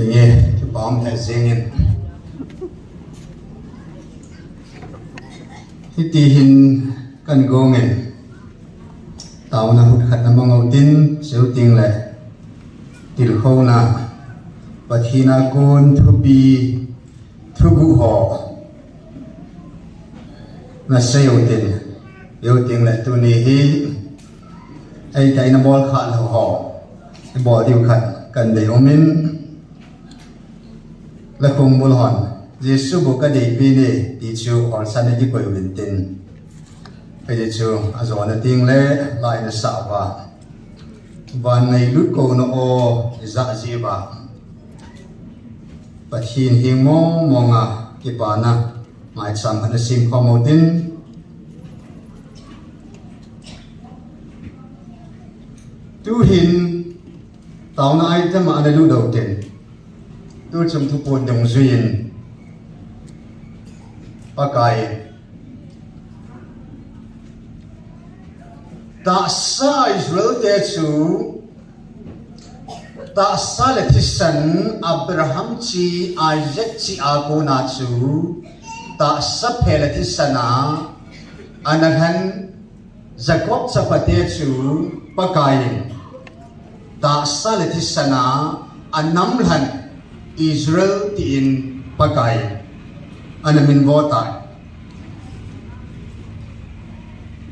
nghe cái bóng thẻ riêng in cái tì hình cần gô nghe tàu na hụt khát na mong ngầu tin siêu tiếng lệ til khâu na và khi na côn thu bi thu gu họ na siêu tiếng lệ tu ni hi ai cái na bol khát là họ cái bol điều khát cần để ông min là cùng mul hòn Giêsu bộ cái đề pi này đi chiu ở sân này chỉ quay bình tin bây giờ chiu à rồi nó tiếng lệ lại nó sợ và ngày lúc cô nó ô dạ gì và hiện hiện mong cái bà na mai sam nó sim qua một tin tu hiện tao na ai tâm mà lưu đầu tiên tôi trong thu buồn đồng duyên ba cái ta sa Israel te chu ta sa le thisan Abraham chi Isaac chi ako na chu ta sa phele thisana anahan Jacob sa pate chu ba cái ta sa le thisana anamlan Israel tin pakai anamin vota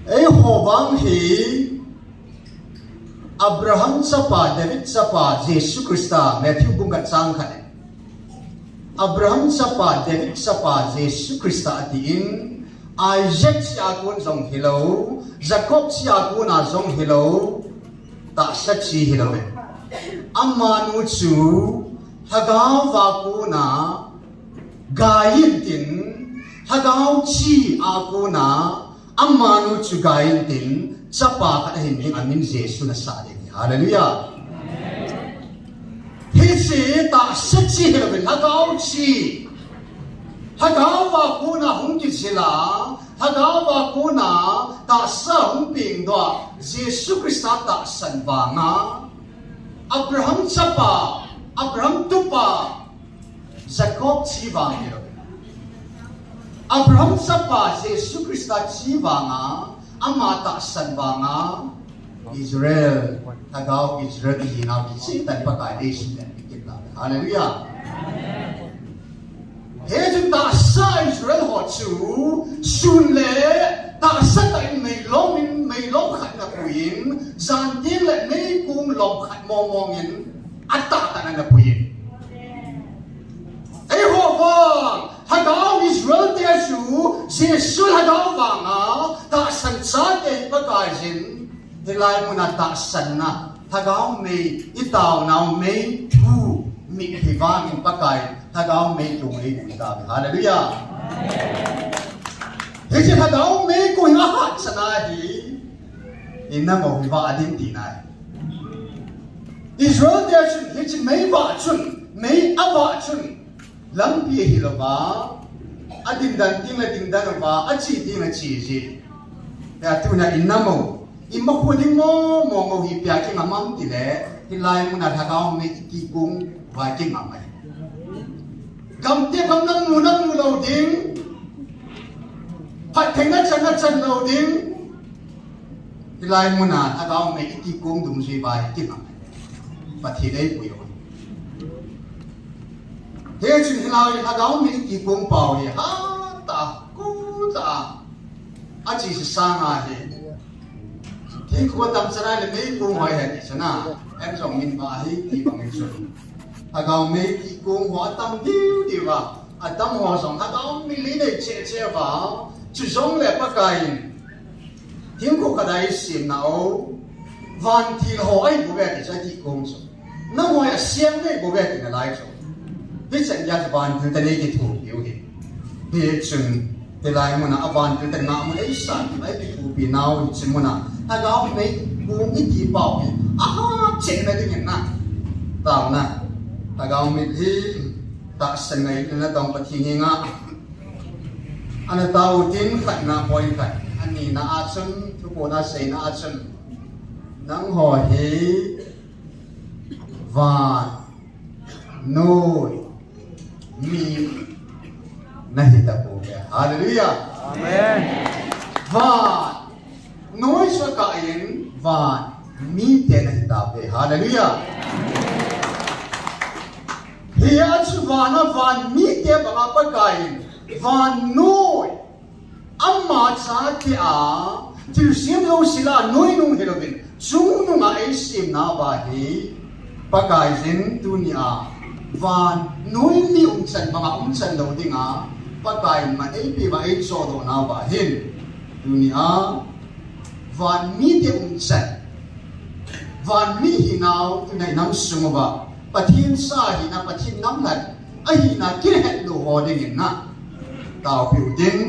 ay hobang hi Abraham sapa David sapa Jesus Christa Matthew bungat sang khan Abraham sapa David sapa Jesus Christa atin Isaac siakun zong hello Jacob siakun na zong hello ta sachi hello amanu chu hagaw ako na gayin din hagaw chi ako na amano chu gayin din sa pakatahin ng amin Jesu na sa atin. Hallelujah! Hisi ta sa chi hilawin hagaw chi hagaw ako na hungkit sila hagaw ako na ta sa hungping doa Jesu Krista ta sanba nga Abraham sapa Abraham tupa Jacob chiva ngiro Abraham sapa Jesus Christa chiva nga amata sanba nga Israel hagaw Israel hinaw isitan pagkaisin dan ikita. Hallelujah. Hejun ta sa Israel ho chu sunle ta sa ta may long khat na kuin zan ding le may kung long khat momongin atta ta na puyin. Ay hova hagaw Israel te su Jesu hagaw nga ta san sa te pagkaisin hilay mo na ta san na hagaw may itaw na may tu mi hivangin pagkay hagaw may tungay kutabi. Hallelujah. Hiji hagaw may kung ahat sa nahi ina mo hiva adin tinay Israel there should hit may bachun may abachun lang pi hilaba adin dan ba achi ting na chi ji ya tu na inamo imakuding mo hi pya ki mamam tile hilay mo na hagaw may ikikung wa ki mamay gamte bang nang munang muloding hat kenga chan loading hilay mo na hagaw may ikikung dumsi ba ki mamay pati đấy bùi rồi, thế chuyện là hagaw mình đi cùng bảo thì ha ta cú ta, anh chỉ là sang à thì, thế cô tâm sẽ là mấy cùng hỏi hết chứ na, em chồng mình bảo thì đi bằng mình rồi, hagaw mình đi cùng họ tâm điêu đi vào, tâm họ xong hagaw mình lấy này che vào, chú giống là bắt cái, tiếng cô cái đấy xem nào, van thì hỏi bố mẹ thì sẽ đi cùng rồi. Nó ngoài xem đấy bố mẹ thì là lại rồi, biết rằng gia ban từ tên này thủ biểu hiện, biết chừng từ lại mà na ban từ tên nào mà ấy sản ấy bị thủ bị nào chừng mà na, ta đó mấy cũng ít gì bảo thì chuyện này thì na, tao na, ta đó mấy thì ta sinh này nó tao bắt thiên nga, anh tao tin khát na bồi khát, anh ni na action, tu bộ na say na action, nang hỏi và noi mi nahi ta po ge hallelujah Amen. van noi sa kain van mi te nahi ta pe hallelujah hiya chu van mi te ba pa kain van noi amma cha te a til sim lo sila noi nung helobin chung nung a ai sim na ba hi pakai zin dunia van noi mi chan mga chan lo dinga pakai ma ai pi ba ai so do na ba hin dunia van mi te chan van mi hi nau tu nai nam sung ba pathin sa hi na pathin nam lan ai na kin het lo ho ding na tao piu din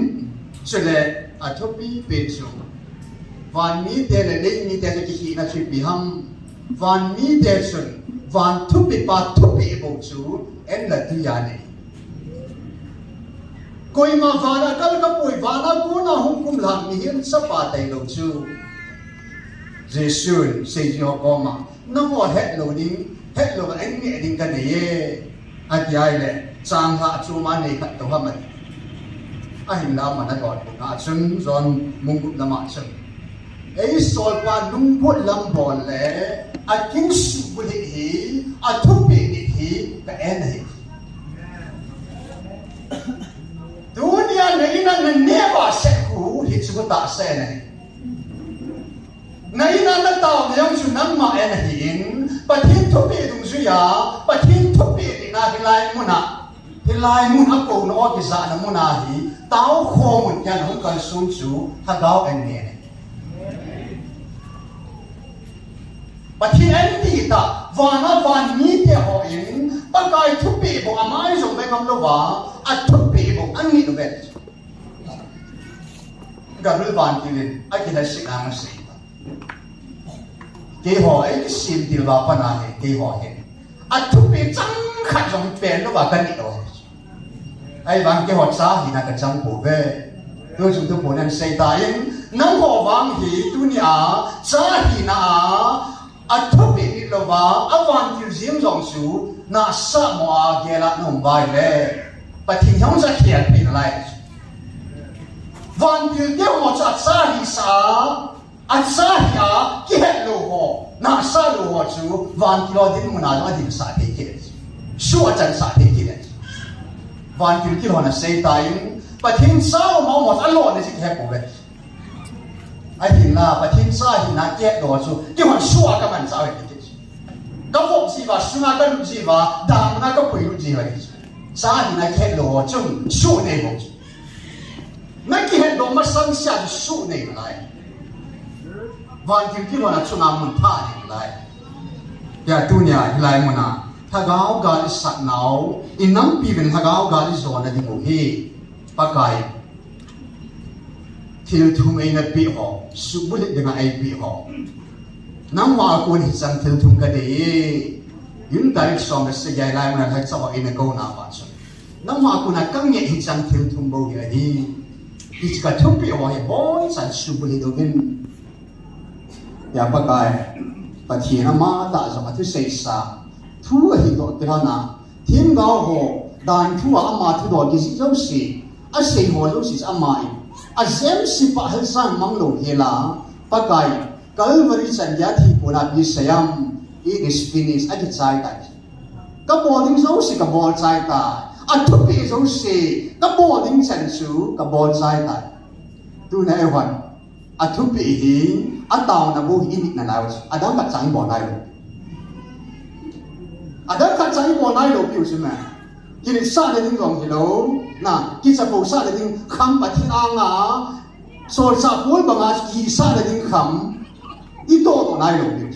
chele a thopi pe chu van mi te le le mi te ki hi na chi pi ham van mi te sun van thupi pa thupi bo chu en la tu ya ne koi ma vana kal ka poi vana ko na hum kum lam ni hin sa pa tai lo chu Jesus say jo ko ma na mo het lo ding het lo ka en mi ding ka ne ye at yai le chang ha chu ma ne khat to ha ma a hin la ma na dot ka chung zon mung gu la ma chung ei sol pa lung put lam bon le a king su bu hi a thu pe ni hi ka en hi dunia nei na ne ba se ku hi chu ta se ne nei na na tao ne yang chu nang ma en hin pa thin thu pe dung su ya pa thin thu pe ni na hi lai mu na hi lai mu na ko no ki sa na mu na hi tao kho mun kan hu kan sum chu ha gao en ne Pati endi ta vana van mi te ho in pakai thupi bo amai zo be kam lo wa a thupi bo angi do be garul van kilin a kila sikang se ke ho ai sim til wa pa na he ke ho he a thupi chang khat jong pen lo wa kan ni do ai bang ke ho sa hi na ka chang bo ve tôi chúng tôi muốn ăn xây tái nắng hồ vang hi tu nia cha hi na a thupi ni lo wa a van til zim jong su na sa mo a ge la nom vai le pa thing hong sa khian pin lai van til de mo cha sa hi sa a sa hi a ki het lo ho na sa lo ho chu van til lo din mo na lo din sa te ki su a chan sa te ki van til ki ho na sei tai pa thing sa mo mo a lo ne si he ko ve ai hin la pa thin sa hi na ke do chu ki hon suwa ka man sa we ki ka vo si wa su na ka lu ji wa da na ka pui lu ji wa ki sa hi na ke do chu su ne mo na ki he do ma sang sia su ne lai van ki ki na chu na mun tha ni lai ya tu nya lai mo na tha gao ga sat nau in nam pi ben tha gao ga zo na di mo hi pa kai til thum ai na pi ho su bu le dengan ai pi ho nam wa ko ni sang til thum ka de yun dai som se jai lai ma thai sa in na go na ba so nam wa ko na kang ye hi sang til thum bo ye di ich ka thum pi ho he bon san su bu le do gen ya pa kai pa thi na ma ta so ma thu sei sa thu hi do te na thim gao ho dan thu a ma thu do ki si zo si a sei ho zo si a mai a zem si pa hal san mang lo hela pakai kalvari sanjya thi puna bi sayam it is finished a chai ta ka boarding zo si ka bol chai ta a thupi zo si ka boarding chan su ka bol chai ta tu na ewan a thupi hi a taw na bo hi ni na law adam ka chang bo nai lo adam ka chang bo nai lo piu si ma kini sa de ding dong hello na ki sa po sa de ding kham pa thi anga so sa pol ba ma ki sa de ding kham i to to nai lo pi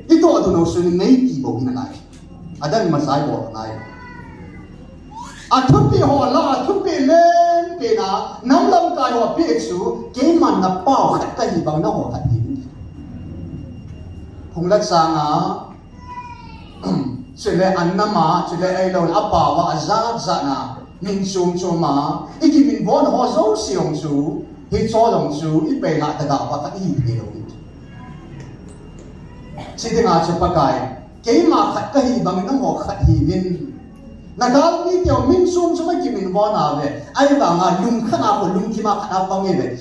i to to no su ni nei ki bo ni nai adan ma sai bo nai a thu pi ho la a thu pi len pe na nam lam kai ho pi chu ke man na pao khat ka hi bang na ho khat hi phung la sa nga sile annama sile ai lo apa wa azat zana min sum chuma iki min bon ho zo siong su hi cho long su i pe la ta ga pa ka i ni lo si de nga chu pa kai cái mà khát cái gì bằng nó ngọc khát hi vin na gạo mi tiêu min sum sum cái mình vò nào về ai bảo ngà lung khát nào của lung thì mà khát nào bao nhiêu về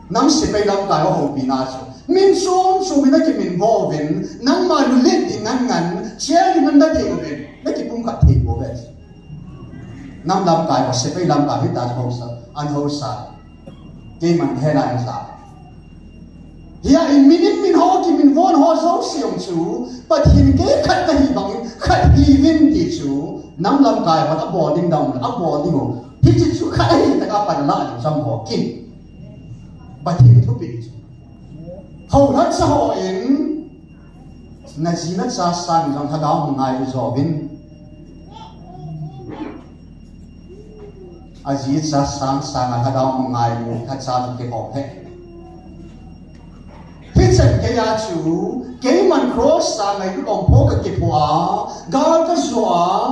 nắm sẽ phải làm cái hồ bị na số min sum sum cái mình vò vin nắm mà lu lên thì ngắn ngắn xe thì mình đã tiêu về cái bung khát thì của về nắm làm cái mà sẽ phải làm cái ta hồ sa anh hồ sa cái mình thế này sao ya in min ho ki min von ho zo siong chu but hin ke khat ka hi bang khat hi vin ti chu nam lam kai wa ta boarding down a boarding ho hi chi chu khai ta ka pan la ni sam ho kin but hin thu pi ho hat sa ho in na ji na sa san jong tha daw ngai zo vin a ji sa sang sang tha daw ngai mu tha sa ke ho he khi chân cái nhà chủ cái mình cross sang ngày lúc ông phố cái kịp hòa gar cái xóa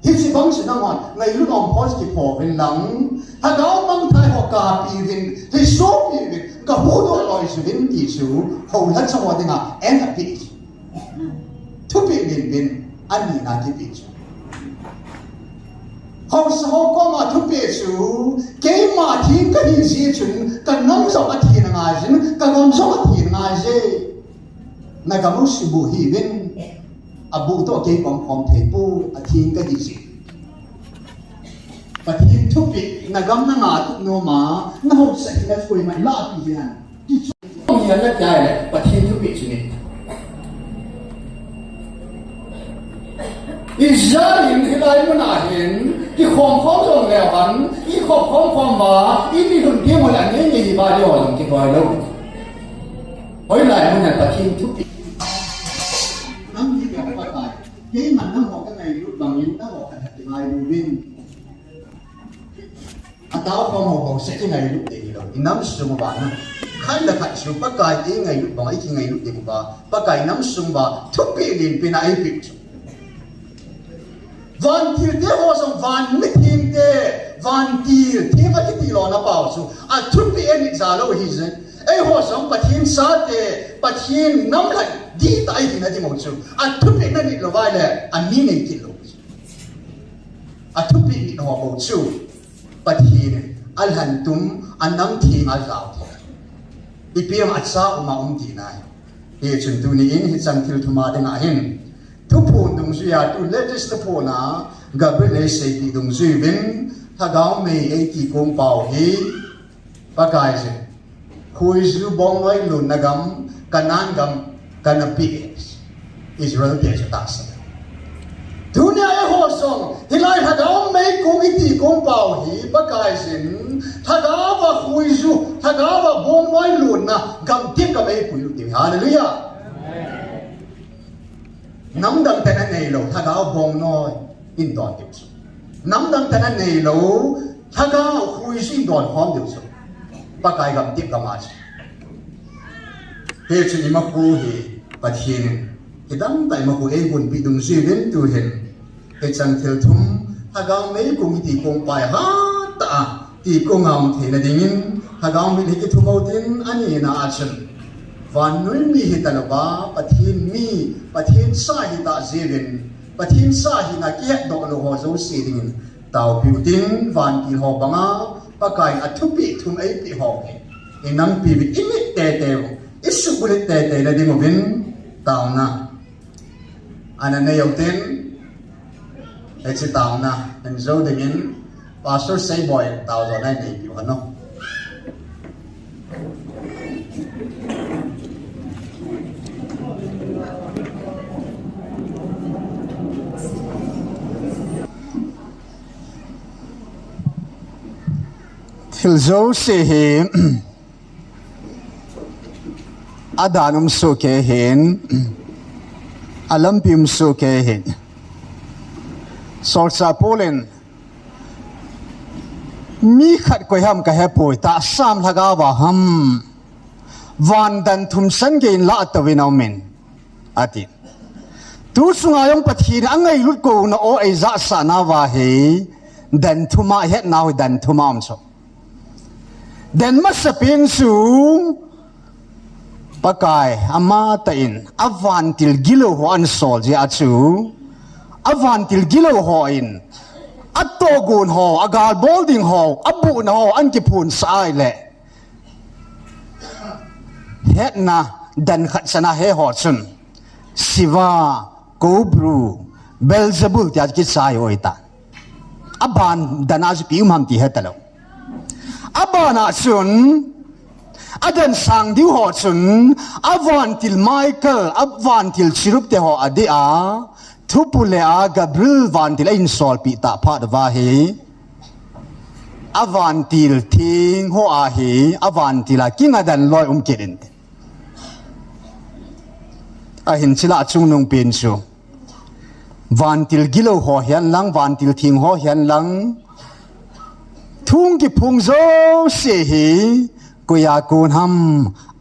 khi chỉ bằng chỉ năng hoàn ngày lúc ông phố kịp hòa bên lắng hà gạo mang thai họ cả bì vin thì số bì vin cả hú đồ lòi chủ vin tỷ chủ hầu hết trong hòa tiếng à em là bì thu bì vin anh nhìn là cái bì chủ hầu sau có mà thu bì chủ cái mà thiên cái hình gì chúng cái nắm dọc cái thiên ngài gì cái nắm dọc cái thiên ngài gì này cái mối sự bù hi vin à bù to cái con thể bù à thiên cái gì và thiên thu bì này gam năng ngã tụt nô mà nó hầu sẽ cái phơi mày lạ gì vậy không hiểu nhất dài này và thiên thu bì chứ này Israel thì lại muốn hiện cái khom khom rồi nghèo hắn, cái khom khom mà, cái đi đường kia mà lại nghe gì ba điều làm cái gọi đâu, hỏi lại muốn nhận bát thiên thúc đi, nắm gì cái phải phải, cái mà nắm học cái này lúc bằng những nắm học cái này đủ viên, anh tao không học sẽ cái này lúc để đâu, nắm sung bạn, khai là khai sung bắt cái cái ngày lúc bằng cái ngày lúc để mà bắt cái nắm sung mà thúc bị liền bên ai bị van tir te ho som van mit him te van tir te va ki ti lo na pau su a thup pi en za lo hi ze ei ho som pathin sa te pathin nam lai di tai hi na di mo chu a thup pi na ni lo vai le a ni nei ti lo a thup pi ni ho mo chu pathin al han tum an nam thi al zau the ipiam atsa uma ti nai he chun tu ni in hi chang thil thuma de na hin thu phun dung suy à tu latest phun à gặp bên này xây thì dung suy vin thà gạo mì ấy thì cũng bảo hi ba cái gì khui du bong nói luôn na gam kanan gam kanapi Israel để cho ta xem dunia ấy hồ song thì lại thà gạo mì cũng ấy thì cũng bảo hi ba cái gì thà gạo và khui du thà gạo và bong nói luôn na gam tiếp cái ấy khui luôn tiếng Hallelujah nắm đằng tên anh này lâu thà gạo bong nói in đòn điều số nắm đằng tên anh này lâu thà gạo khui xin đòn hòn điều số ba cái gặp tiếp cái mà thế cho nên mà khu thì bắt hiện cái đằng tại mà khu ấy buồn bị đồng duy đến tu hiện cái chẳng theo thum thà gạo mấy cùng thì cùng bài hát ta thì cùng ngầm thì là đỉnh thà gạo mấy cái thum đầu tiên anh ấy là chân và núi mi hi ta lova pathin mi pathin sa hi ta zevin pathin sa hi na ki do lo ho zo si ding tau building van ki ho banga pakai athupi thum ei pi ho ke enang pi bi imit te te isu bulit te te la ding vin tau na ana ne yoten e chi tau na en zo ding in pastor say boy tau zo nai nei pi no Hilzo se he adanum so ke hen alampim so ke hen sorsa polen mi khat koi ham ka he poi ta sam thaga wa ham van dan thum san ge la tawinaw men ati tu sunga yong pathin angai lut ko na o ai za sa na wa he dan thuma het naw dan thumam so den masapin sung pakai amatain avantil gilo ho an sol je achu avantil gilo ho in atogun ho agal bolding ho abu na ho an ki phun sai le het na dan khat sana he ho chun siva kobru belzebul tia ki sai oita aban danaz pi mam ti hetalo abana chun adan sang diu ho chun avantil michael avantil chirup te ho adia thupule a gabriel vantil in sol pi ta pha wa he avantil thing ho a he avantila kinga dan loi kirin a hin chila chung nung pin chu vantil gilo ho hian lang vantil thing ho hian lang thung ki phung zo se hi kuya kun ham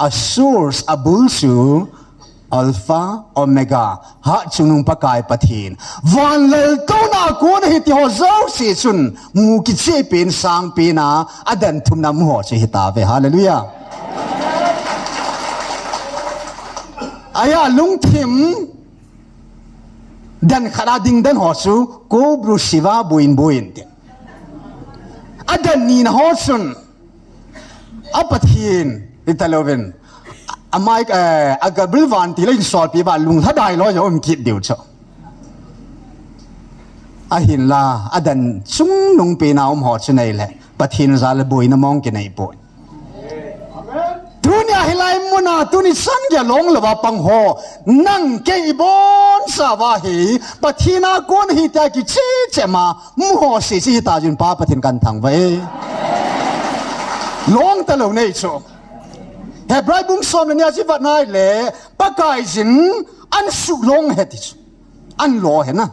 a source a bulsu alpha omega ha chunung pakai pathin van lel to na kun hi ti ho zo se chun mu ki che pen sang pe na adan thum nam ho che hi ta ve hallelujah aya lung thim dan khara ding dan ho su ko bru siva buin te adan ni na ho sun apathin italoven amai agabril van ti lein sol pi ba lung thadai lo yo kit diu cho a hin la adan chung nung pe na ho chunai le pathin zal buin na mong ke nei po dunia hilai muna tuni san ya long lawa pang ho nang ke ibon sa wa hi pathina kon hi ta ki che che ma mu ho si si ta jun pa pathin kan thang ve long ta lo nei cho he brai bung som ne ji vat nai le pa kai jin an su long he ti an lo he na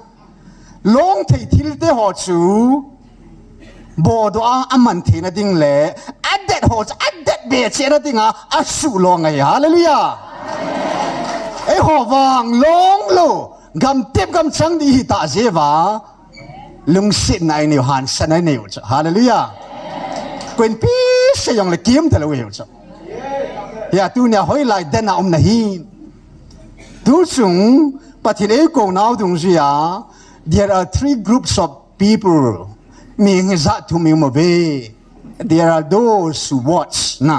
long thei thil te ho chu bo do aman the na ding le adet ho adet be che na ding a su long ai hallelujah e ho wang long lo gam tep gam chang di ta je wa lung sit nai ni han san nai ni hallelujah quên pi se yong le kim te lo wi cho ya tu nya hoi lai den na na hi tu chung pathin e ko nau dung ji ya there are 3 groups of people ming za tu mi mo be there are those who watch na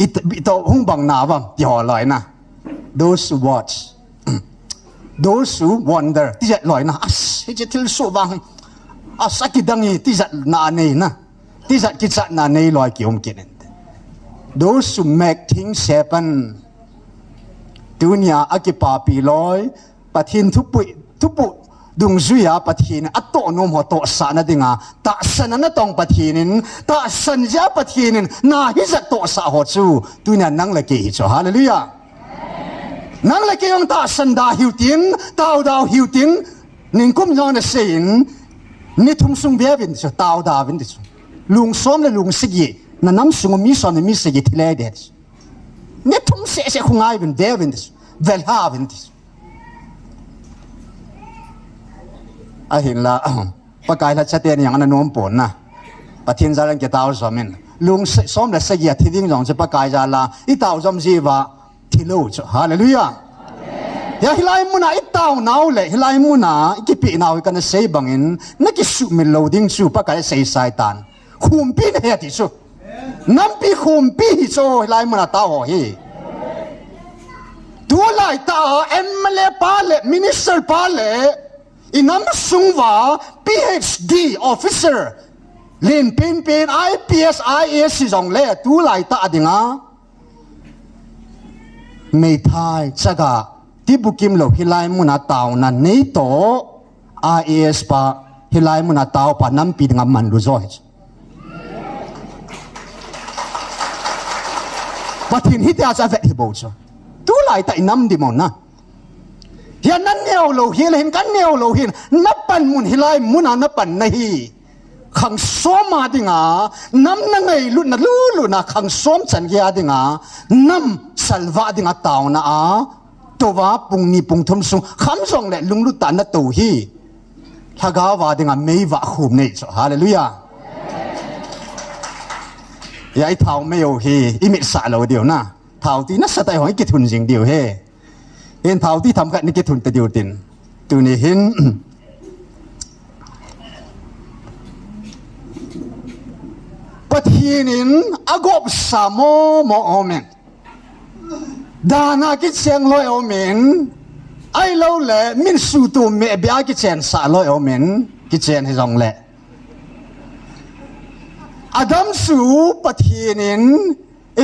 it to hung bang na bang ti ho lai na those who watch those who wonder ti ja loi na as he je til so bang asakidang ti ja na nei na ti ja ki cha na nei loi ki om kin those who make things happen dunia akipa pi loi pathin thupu dung zuya pathin ato nom ho to sa na dinga ta san na tong pathinin ta san ja pathinin na hi za to sa ho chu dunia nang la ki cho hallelujah nang la ki yong ta san da hiu tin tao dao hiu tin ning kum jo na sein ni thum sung bia vin cho tao da vin chu lung som le lung sigi na nam sung mi son mi sigi thile de ni thum se khungai vin de vin vel ha vin a hin la pakai la chaten yang an nom pon na pathin zalan ke taw zomin lung som la sagi thiding jong che pakai za la I taw zom ji wa thilo cho hallelujah ya hilai muna I taw naw le hilai muna ki pi naw kan sei bangin na ki su min loading chu pakai sei saitan khum pi ne ti chu nam pi khum pi cho hilai muna taw hi tu lai ta MLA pa le minister pa le inam sungwa PhD officer lin pin IPS IAS si jong le tu lai ta adinga mei thai chaga ti bukim lo hilai muna taw na nei to IAS pa hilai muna taw pa nam pi ngam man lu zo pathin hi ta cha vet hi bo cho tu lai ta inam di mon na hian nan neo lo hian hin kan neo lo hin napan mun hilai muna napan nahi khang soma dinga nam na ngai lu na khang som chan ya dinga nam salwa dinga taw na a towa pungni pungthum sung kham song le lunglu ta na to hi thaga wa dinga mei wa khum nei cho hallelujah ya I thau me yo hi imi sa lo dio na thảo tí nó sẽ tay hỏi cái thun riêng điều he hiện thảo tí thầm cận cái thun ta điều tin tu này hin bất hiền agop samo mo omen dana cái chàng loi omen ai lâu lệ min su tu mẹ bia cái chàng xả loi omen cái chàng hay dòng lệ Adam su bất hiền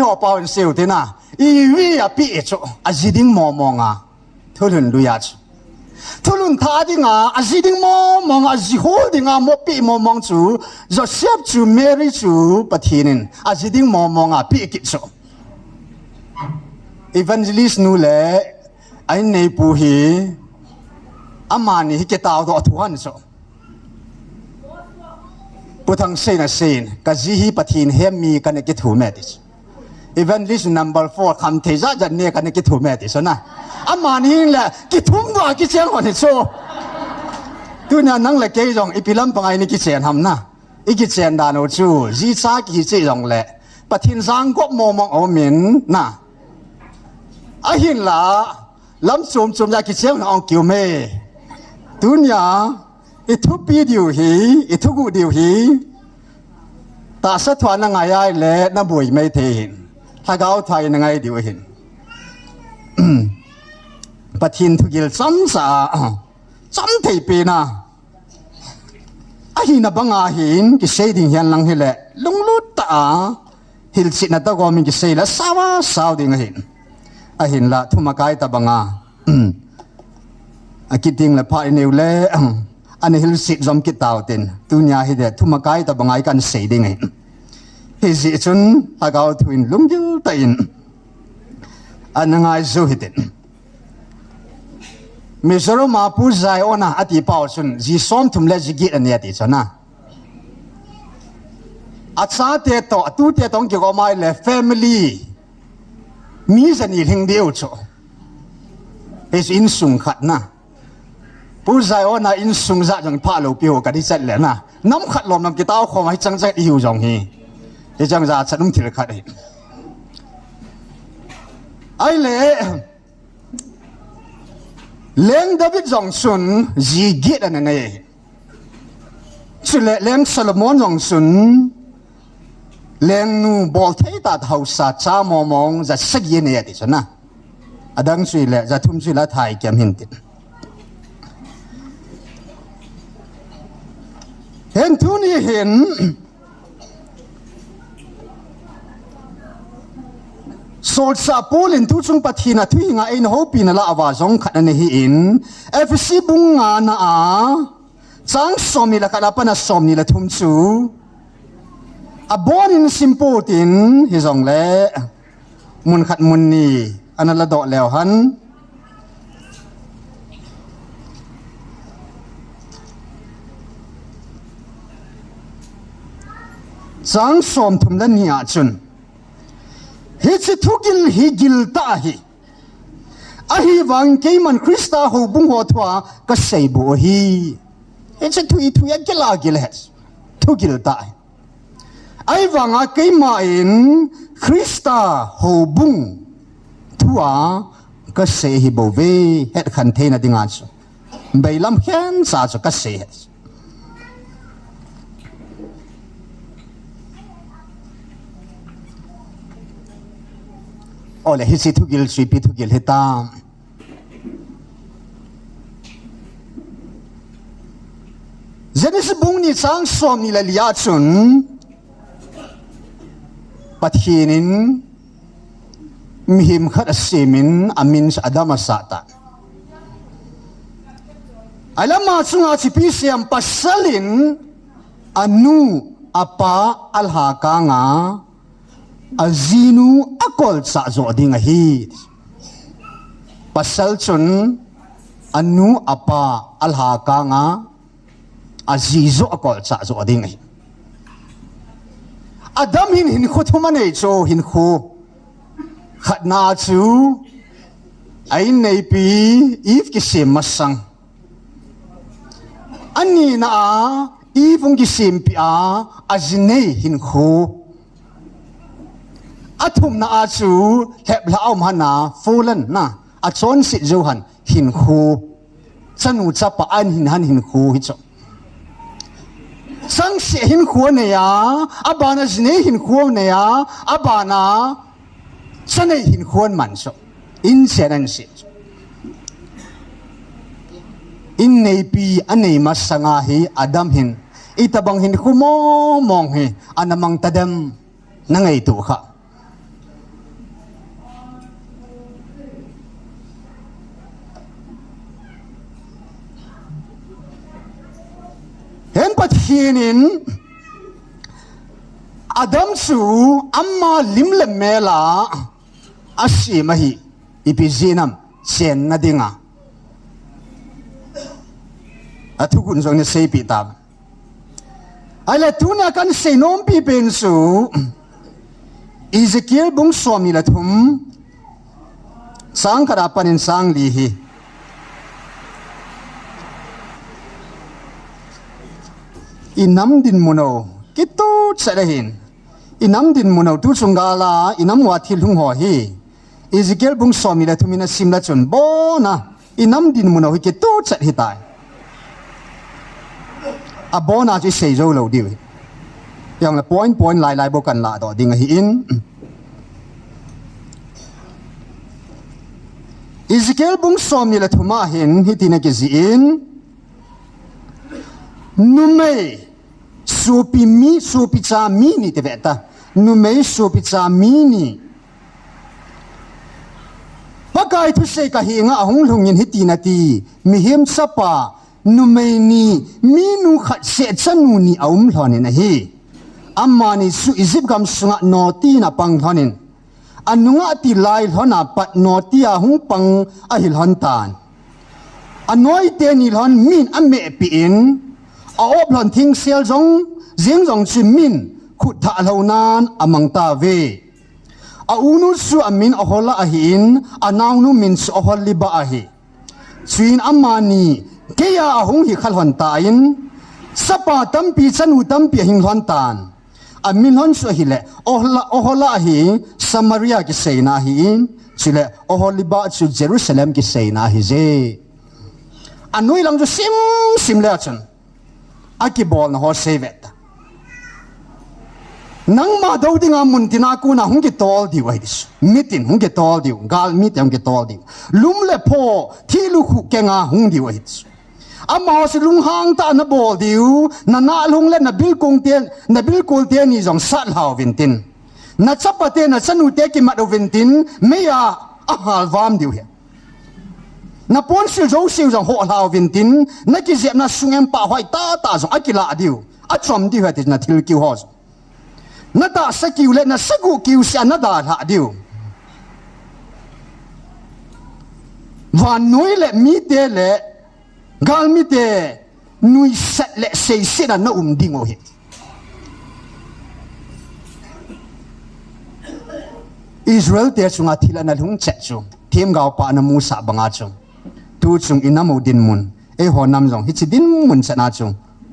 họ bảo anh siêu thế na vì à bị cho gì đinh mò mò ngà thôi lần đuôi à thôi lần thà đi ngà gì đinh mò mò ngà gì hồ đi ngà mò bị mò mò chú Joseph chú Mary chú bất hiền gì đinh mò mò ngà bị kịch cho evangelist nu lệ anh này bù hi amani hi cái tao đó thu han cho bù thằng sen là sen cái gì hi bất hiền hem mi cái này cái thu mẹ đi evangelist number 4 คำเทศะจันเนี่ยกันกิทุเมติสนะอามานี่แหละกิทุมว่ากิเชียงคนที่โชตัวนี้นั่งเลยเกยจงอีพิลัมปังไอนี่กิเชียงทำนะอีกิเชียงดานโอจูจีซ่ากิเชียงแหละปะทินสังก็มองมองเอาเหม็นนะไอหินละลำจุ่มจุ่มจากกิเชียงเอาเกี่ยวเมตัวนี้อีทุบปีเดียวหีอีทุกุเดียวหีตาสะท้อนง่ายๆเลยน่าบุยไม่เทียนถ้าเขาไทยยังไงดีวะเห็นปะทินทุกิลซ้ำสาซ้ำที่ปีน่ะไอ้หินบังอาหินกิเสดิ่งเฮียนลังเฮละลุงลุตาฮิลสินัตตะกอมิกิเสละสาวสาวดิ่งเห็นไอ้หินละทุมากายตะบังอากิดิ่งละพายนิวเล่อันนี้ฮิลสิจอมกิตาวตินตุนยาฮิเดทุมากายตะบังไอกันเสดิ่งเห็นฮิสิจนถ้าเขาทวินลุงยูตินอันนั้นไงซูฮิตินมิสรุมาพูดใจโอนะอธิปาวชนจีสอมทุมเลจิกิอันนี้ติชนะอาชาเตโตตูเตต้องเกี่ยวกับไม่เลย family มีสันนิหิงเดียวโจเอสอินสุงขัดนะพูดใจโอนะอินสุงจะจังพาลูกพิโอกันที่เสร็จแล้วนะน้ำขัดลมน้ำกีตาร์ขอให้จังใจอิวจงฮีที่จังจะฉันนุ่มที่ขัดเองไอ้เล่เลี้ยงดาวิดจงสุนจีเกตอันนี้สุดเลี้ยงซาโลมอนจงสุนเลี้ยงนูบอลเทตัดเฮาสัจจามองมองจะสักยีเนี่ยดิฉันนะอดังสุดเลยจะทุ่มสุดละไทยแกมหินติเห็นทุนี้เห็นโซลซาปูลินทุจงปะทีนะทุยงาอินโฮปีนละอาวาจงขัดในหินเอฟซีบุงงานะอาจังสอมีละกันปนะสอมีละทุ่มชูอบอนินซิมโปตินฮิจงเล่มุนขัดมุนนีอันนั้นละดอกแล้วหันจังสอมทุมละเนียจุนฮิจิทุกิลฮิกิลตาฮิอาฮิวังเกมันคริสตาหูบุงหัวทัวก็ใส่บัวฮีฮิจิทุยทุยกิลากิลเฮสทุกิลตาไอวังอาเกมาอินคริสตาหูบุงทัวก็ใส่ฮิบัวเวเฮดคันเทนดิงานสุใบลำแขนสาสุก็ใส่เฮสโอ้เลยฮิสิทุกิลสุยปิทุกิลเฮตามเจนิสบุงนี่สังสอมนี่ละลิอาชุนปัทฮีนินมิหิมขัดเสมินอามินสอดามาสัตตาอัลมาสุงอาชิพิเซียมปัสสลินอนุอปาอัลฮากางาazinu akol sa zo ding hi pasal chun anu apa alha ka nga azizo akol sa zo ding hi adam hin khu thuma nei cho hin khu khatna chu ai nei pi if ki sim masang ani na ifung ki sim pi a azinei hin khu a thum na a chu hep la om hana fulan na a chon si jo han hin khu chanu chapa an hin han hin khu hi cho sang se hin khu ne ya abana jne hin khu ne ya abana chane hin khu man so in senan si in nei pi anei masanga hi adam hin itabang hin khu mo mong hi anamang tadam na ngai tu kha hen pathinin adam su amma limle mela asi mahi ipizinam sen na dinga atukun zong ni sei pi tab ala tuna kan sei nom pi pen su Ezekiel bung swami la thum sang khara panin sang li hi inam din muno kitu charahin inam din muno tu chungala inam wa thil hung ho hi Ezekiel bung swami la thumina simla chun bona inam din muno hi kitu chat hi tai a bona ji sei zo lo diu yang la point lai bo kan la do ding hi in Ezekiel bung swami la thuma hin hi tina ke zi in numei supi cha mi ni te beta numei supi cha mi ni pakai thu sei ka hi nga hung lungin hitina ti mi him sapa numei ni mi nu khat se chanu ni aum hlone na hi amma ni su izip kam sunga noti na pang hlonin anunga ti lai hlona pat noti a hung pang a hil hon tan anoi te ni hlon min ame pi in a op lon thing sel jong jing jong chi min khu tha lo nan amang ta ve a unu su amin a hola a hin anaw nu min su hol li ba a hi chuin amani ke ya hung hi khal hon ta in sapa tampi chanu tampi hing hon tan amin hon su hi le ohola hi samaria ki seina hi chile oholi ba chu jerusalem ki seina hi je anui lang ju sim le chun aki bol na ho sevet nang ma do dinga mun tina ku na hung ki tol di wai dis mitin hung ki tol di gal mit yang ki tol di lum le pho thi lu khu ke nga hung di wai dis amma si lung hang ta na bol diu na lung le na bil kung kul tien ni jong sat hau vintin na chapate na chanu te ki ma do vintin me ya a hal vam diu he na pon sil zo sil jong ho hau vintin na ki zep na sungem pa hoi ta jong akila diu a chom diu ha na thil ki ho na ta sa kiu le na sagu kiu sia na da ha diu van noi le mi te le gal mi te nui set le sei sina na dingo he Israel te chunga thila na lung chet chu thim gao pa na musa banga chu tu chung inamo din mun e ho nam jong hi chi din mun chana chu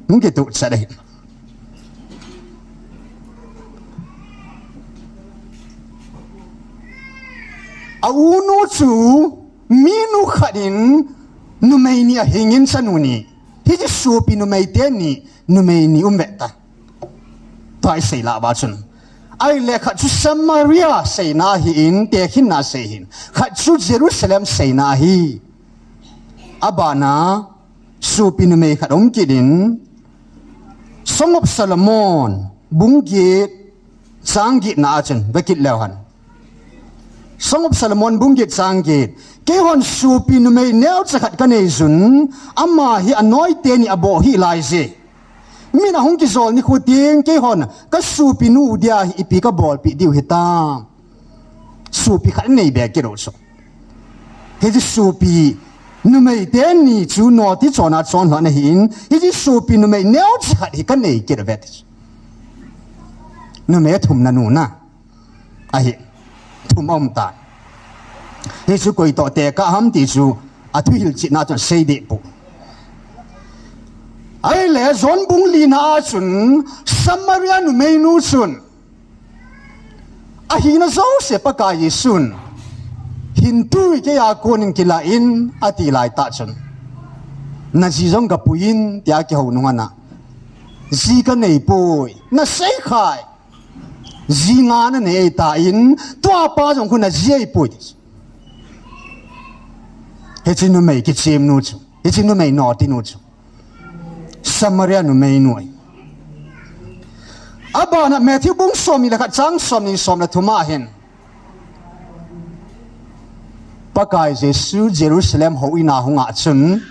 nge tu chare a unu chu minu khadin numei ni a hingin sanuni hi ji supi numei te ni numei ni umeta tai sei la ba chun ai le khat chu samaria sei na hi in te khin na sei hin khat chu jerusalem sei na hi abana supi numei khat om kidin song of solomon bungit sangit na achun bakit lawhan Song of Solomon bungit sangit ke hon supi numei neo chakhat kanei zun amma hi anoi te ni abo hi lai je mina hong ki zol ni khuting ke hon ka supi nu dia hi ipi ka bol pi diu hita supi khat nei be ke ro so he ji supi numei te ni chu no ti chona chon hla na hin he ji supi numei neo chakhat hi kanei ke vet numei thum na nu na a hi thum om ta he chu koi to te ka ham ti chu a thu hil chi na chon sei de pu ai le zon bung li na chun samaria nu mei nu chun ahina zo se paka Yesun hintui ke ya konin kila in ati lai ta chun na ji jong ka puin tia ke ho nunga na ji ka nei poi na sei khai ji nga na nei ta in tua pa jong kun na ji ei poi he chin no mei ki chim nu chu he chin no mei no ti nu chu Samaria no mei nuai aba na Matthew bung som ni la ka chang som ni som na thuma hen pakai Jesu Jerusalem ho ina hunga chun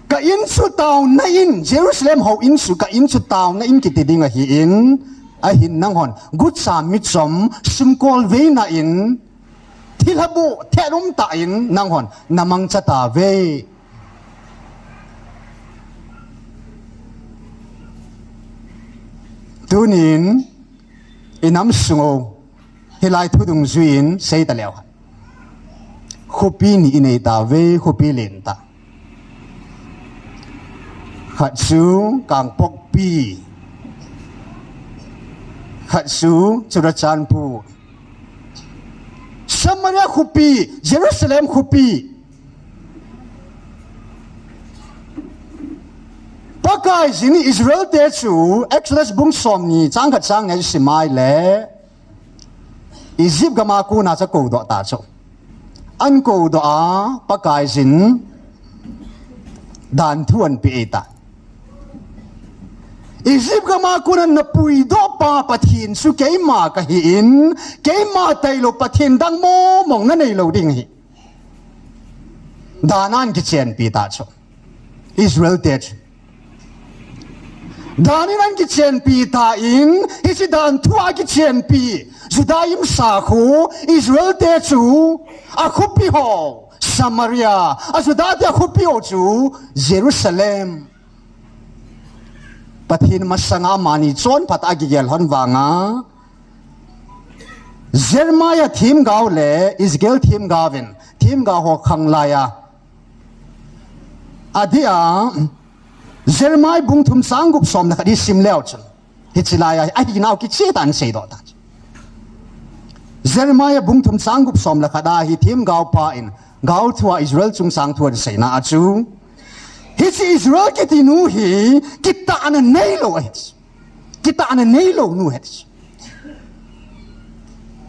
ka in chu taw na in Jerusalem ho in su ka in chu taw na in ki ti ding a hi in a hin nang hon gut sa mi chom sim kol ve na in thilabu therum ta in nang hon namang cha ta ve tunin inam sungo hilai thudung zuin sei ta lew khopi ni inei ta ve khopi len ta khat su kang pok pi khat su churachan pu Samaria khopi Jerusalem khopi pakai sini Israel te chu Exodus bung som ni chang khat chang ngai simai le Egypt gama ku na cha ko do ta chu an ko do a pakai sin dan thuan pi eta Egypt gama ku na pui do pa pathin su keima ka hi in keima tai lo pathin dang mo mong na nei lo ding hi danan ki chen pi ta chu Israel te chu Daninan ki chen pi ta in isi dan thua ki chen pi Judaim sa khu Israel te chu a khupi ho Samaria a Judah te khupi ho chu Jerusalem pathin masanga mani chon phat agi gel hon wanga Jeremiah thim gaw le Israel thim gawin thim ga ho khanglaya adia Jeremiah bung thum sangup som na khadi sim leo chun hichilaya ai naw ki che tan sei do ta Jeremiah bung thum sangup som la khada hi thim gaw pa in gaw thua Israel chung sang thua sei na achu hichi Israel ki ti nu hi kita an nei lo het kita an nei lo nu het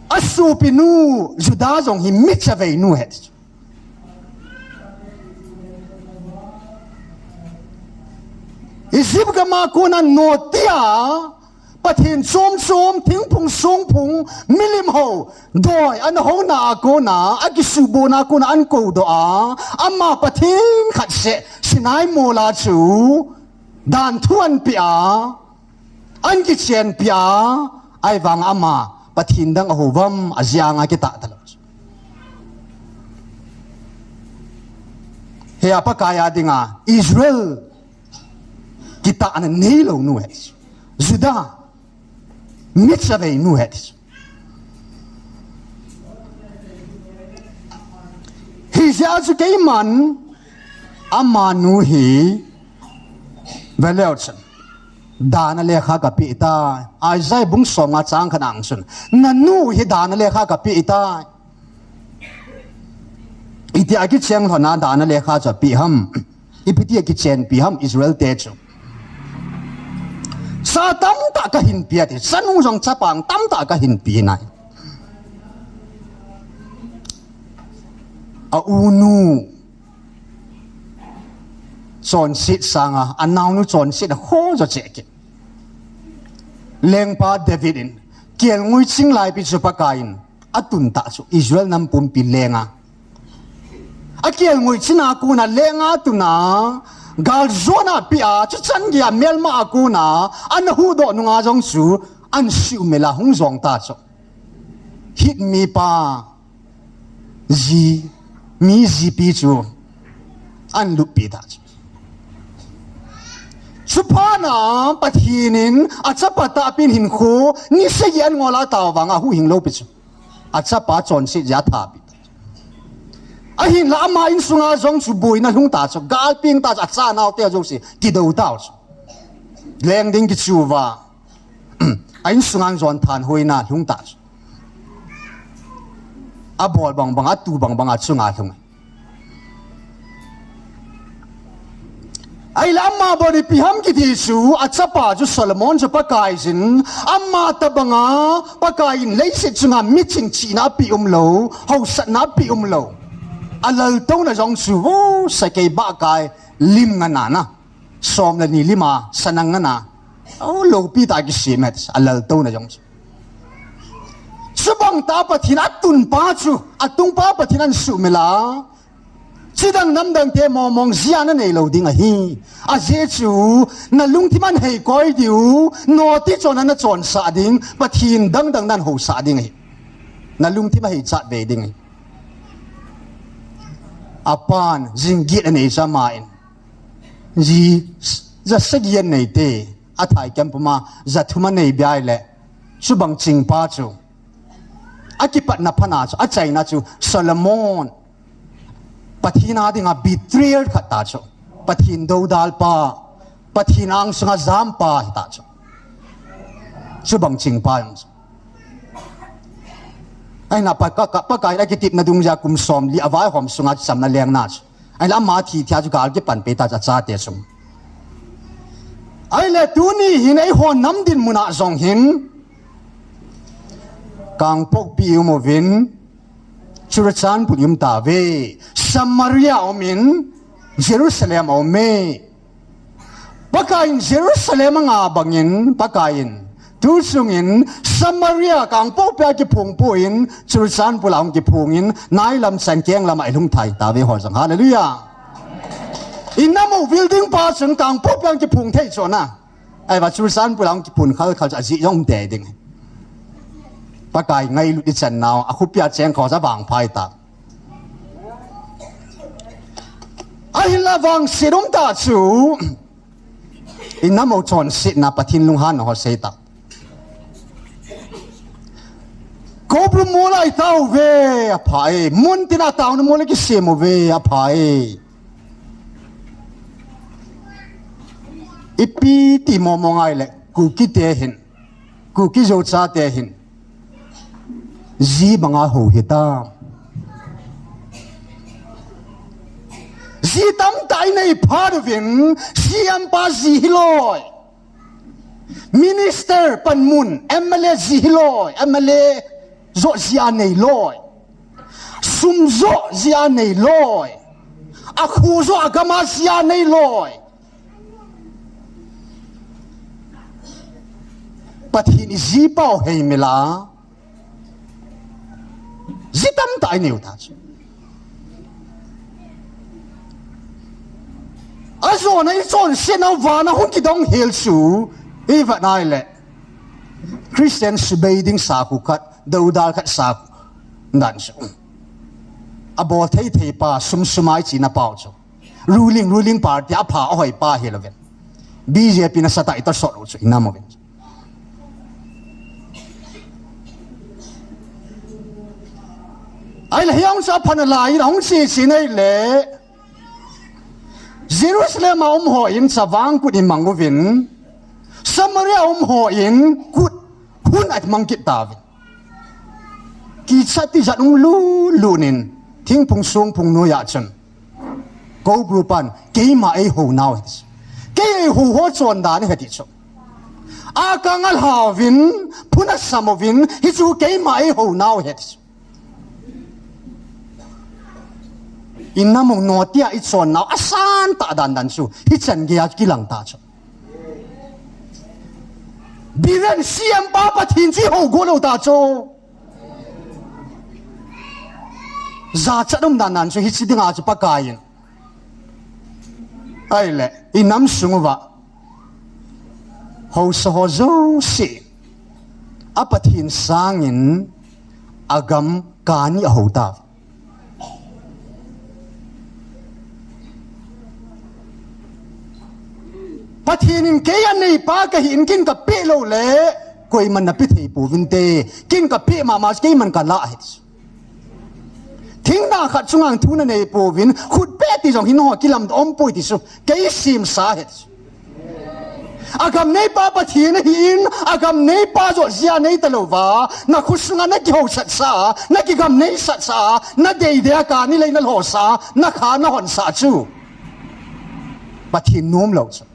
asu pi nu Judah jong hi michave nu het Isip gama kuna notia pathin som thing phung song phung milim ho doi an ho na kuna agisubo na kuna an ko do a amma pathin khat se sinai mola chu dan thuan pia an ki chen pia ai wang amma pathin dang ahovam azianga ki ta talo he apa kaya dinga Israel kita an nelo nu het Judah mitzave nu het hi ja zu keiman amma nu hi velelchen dana lekha ka pi ta Isaiah bung songa chang khanang sun na nu hi dana lekha ka pi ta iti aki cheng thona dana lekha cha pi ham ipiti aki chen pi ham Israel te chu sa tam ta ka hin pia ti sanu jong chapang tam ta ka hin pi nai a unu chon sit sanga anaw nu chon sit ho jo che ke leng pa David in kiel ngui ching lai pi chu pakain atun ta chu Israel nam pum pi lenga a kiel ngui china ku na lenga tu na gal zona pia chu chan gia melma akuna an hu do nunga jong su an siu mela hung jong ta cho hit mi pa ji pi chu an lu pi ta supana pathinin achapata pin hin kho ni se yan ngola taw wanga hu hing lo pi chu achapa chon si ja tha pi ahin la ma in sunga jong chu boina lung ta cho gal ping ta cha cha naw te jong si ki do ta leng ding ki chu wa anh sungang zon than hoi na hung ta a bol bang bang a tu bang bang a chunga thung ai lama body piham ki thi su a chapa ju Solomon ju pakai sin amma ta banga pakai in leise chunga miching china pi lo ho sat na pi lo alal to na jong su wo sakai ba kai lim ngana na som la ni lima sanang ngana o lo pi ta ki simet alal to na jong subang ta pathin atun pa chu atung pa pathin an su mela chidang namdang te momong ziana nei lo ding a hi a je chu na lung thi man hei koi diu no ti chon na chon sa ding pathin dang dang nan ho sa ding hi na lung thi ma hei chat ve ding hi apan jinggit nei sama in ji za sagien nei te a thai kam puma za thuma nei byai le subang ching pa chu akipat na phana chu a chai na chu Solomon pathina dinga betrayal khata chu pathin do dal pa pathinang sunga zam pa ta chu subang ching pa yang ai na pa kai la kitip na dung ja kum som li awai hom sunga sam na leng na chu ai la ma thi thia chu gal ke pan pe ta cha te sum ai le tu ni hin ai hon nam din muna zong hin kang pok pi mo vin churachan pulim ta ve Samaria omin Jerusalem ome pakain Jerusalem nga bangin pakain tu sungin Samaria kang po pya ki phung puin churachan pulang ki phungin nai lam san keng lam ai lung thai ta ve ho sang hallelujah inamo building pa chung kang po pya ki phung thei chona ai ba churachan pulang ki phun khal khal ji yong te ding pakai ngai lu di chan naw a khu pya cheng kho sa bang phai ta ai la wang sirum ta chu inamo chon sit na pathin lung han ho se ta ko bru mo lai tau ve a phai mun tina taw no mo le ki se mo ve a phai ipi ti mo mo ngai le ku ki te hin ku ki zo cha te hin zi banga ho hita zi tam tai nei pharvin siam pa zi hiloi minister panmun MLA zi hiloi MLA zo zia nei loi sum zo zia nei loi akhu zo agama zia nei loi pathin zi pau hei mila zitam tai neu ta azo nei chon sena wana hun ki dong hel su eva nai le Christian subeding sa ku khat daudal khat sa nan su abo thei thei pa sum sumai chi na pau chu ruling party a pha hoi pa helaven BJP na sata ita so chu inamo ven ai la hyang sa phan lai hong si nei le Jerusalem ho in sawang ku in mangovin Samaria ho in kut hun at mangkit tavin ki chati janung lu nin thing phung sung phung no ya chen ko grupan ke ma ai ho now ke ho ho chon da ni hati chu a kangal havin phuna samovin hi chu ke ma ai ho now het inamong notia itson now asan ta dan su hi chen ge ki lang ta chu biren siam pa pathin chi ho go lo ta chu za chadum dan su hi chi dinga chu pakain ai le inam sungwa ho so ho zo si apathin sangin agam kani ho ta pathin ke yan nei pa ka hin kin ka pe lo le koi man na pi thei pu vin te kin ka pe ma ke man ka la het thing na khat chungang thu na nei pu vin khut pe ti jong hin ho kilam om pui ti su ke sim sa het agam nei pa pathin hin agam nei pa zo zia nei talova na khusunga na ki ho sat sa na ki gam nei sat sa na dei de ka ni leina lo sa na kha na hon sa chu pathin nom lo chu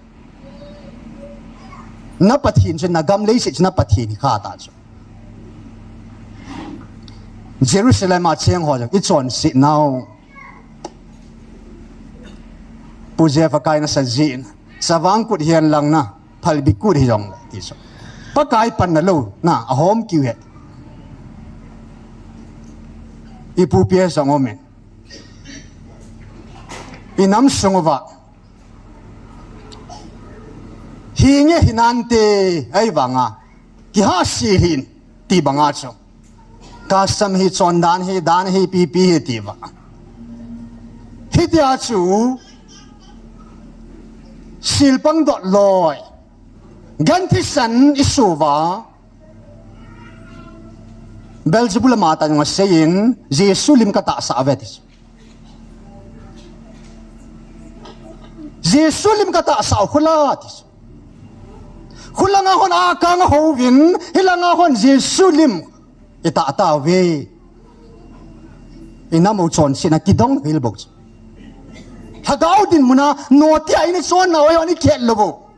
na pathin chu na gam lei se na pathin kha ta chu Jerusalem a cheng ho i chon si now puja fa kai na sa jin sawang kut hian lang na phal bi kut hi jong ti so pakai pan na lo na a hom ki he i pu pie song omen i nam songova hi nge hinante ai wanga ki ha si hin ti banga cho ka sam hi chon dan hi pi hi ti wa hi dia chu silpang dot loy ganti san isuwa Belzebul mata nga sayin Jesu lim kata sa avetis Jesu lim kata sa khulatis khulanga hon aka nga hovin hilanga hon Jesu lim ita atawe ina mo chon sina kidong hilbok hagaw din muna noti ay ni son na wayo ni ket lobo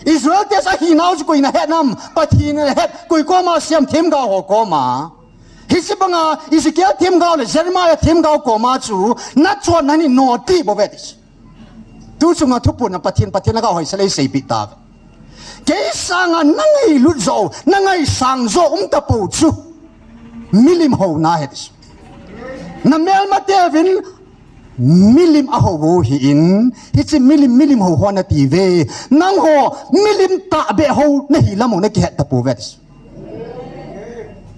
Israel tes a hinaw ko ina het nam pathin het ko ko ma siam them ga ho ko ma hisibanga Ezekiel them ga le Jeremiah them ga ko ma chu na chon na ni noti bo betis tu chunga thupun na pathin ga hoi salai sei pita ke sanga nangai lu zo nangai sang zo ta pu chu milim ho na hetis na mel matevin milim aho wo hi in hichi milim ho hona ti ve nang ho milim ta be ho na hi lamo na ki ta pu vetis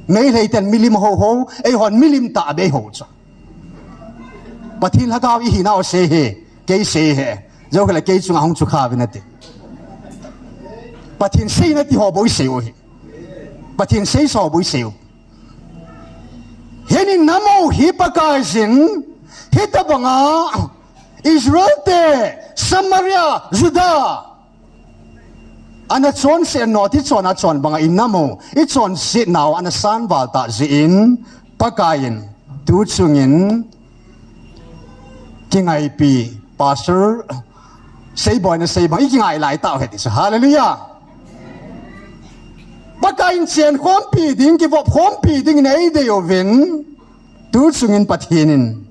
nei leiten milim ho ei hon milim ta be ho cha pathin hagaw hi na o se he ke se he jo kala ke chung hong chu kha vinati pathin sei na ti ho boi se o hi pathin sei so boi se o henin namo hi pakaisin Hita banga Israel te Samaria Juda ana chon se no ti chon a chon banga inamo I chon se now ana san wal ta zin pakain tu chungin kingai pi pastor sei boy na sei bang I kingai lai ta he ti hallelujah pakain chen khom pi ding ki vop khom pi ding nei de yo vin tu chungin pathinin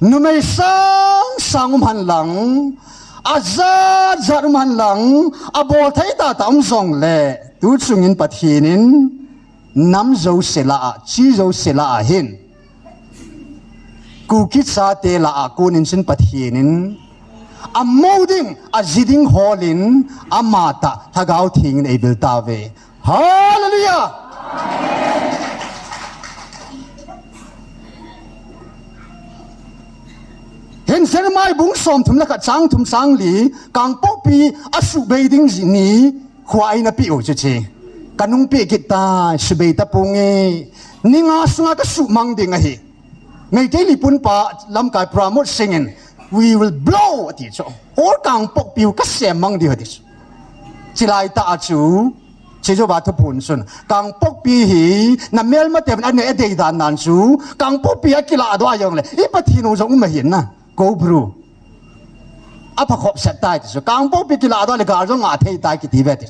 numay sang man lang azad man lang abo thay ta tam zong le tu chungin pathinin nam zo sila chi zo sila hin ku kit sa te la kunin sin pathinin amoding aziding holin amata hagaw thing nei bil tave hallelujah Hen sen mai bung som thum la ka chang thum sang li kang po pi asu beiding zini khwai na pi o che che kanung pe kita sbe ta punge ninga sunga ka su mang ding a hi ngai te li pun pa lam kai promote singing we will blow ati cho or kang po pi ka sem mang di hadi chilai ta chu che jo ba thu pun sun kang po pi hi na mel ma te an ne de dan nan chu kang po pi akila do ayong le I pathinu jong ma hin na go bru apa khop set tai so kang po pi kila do le gar jo nga thei tai ki ti ve ti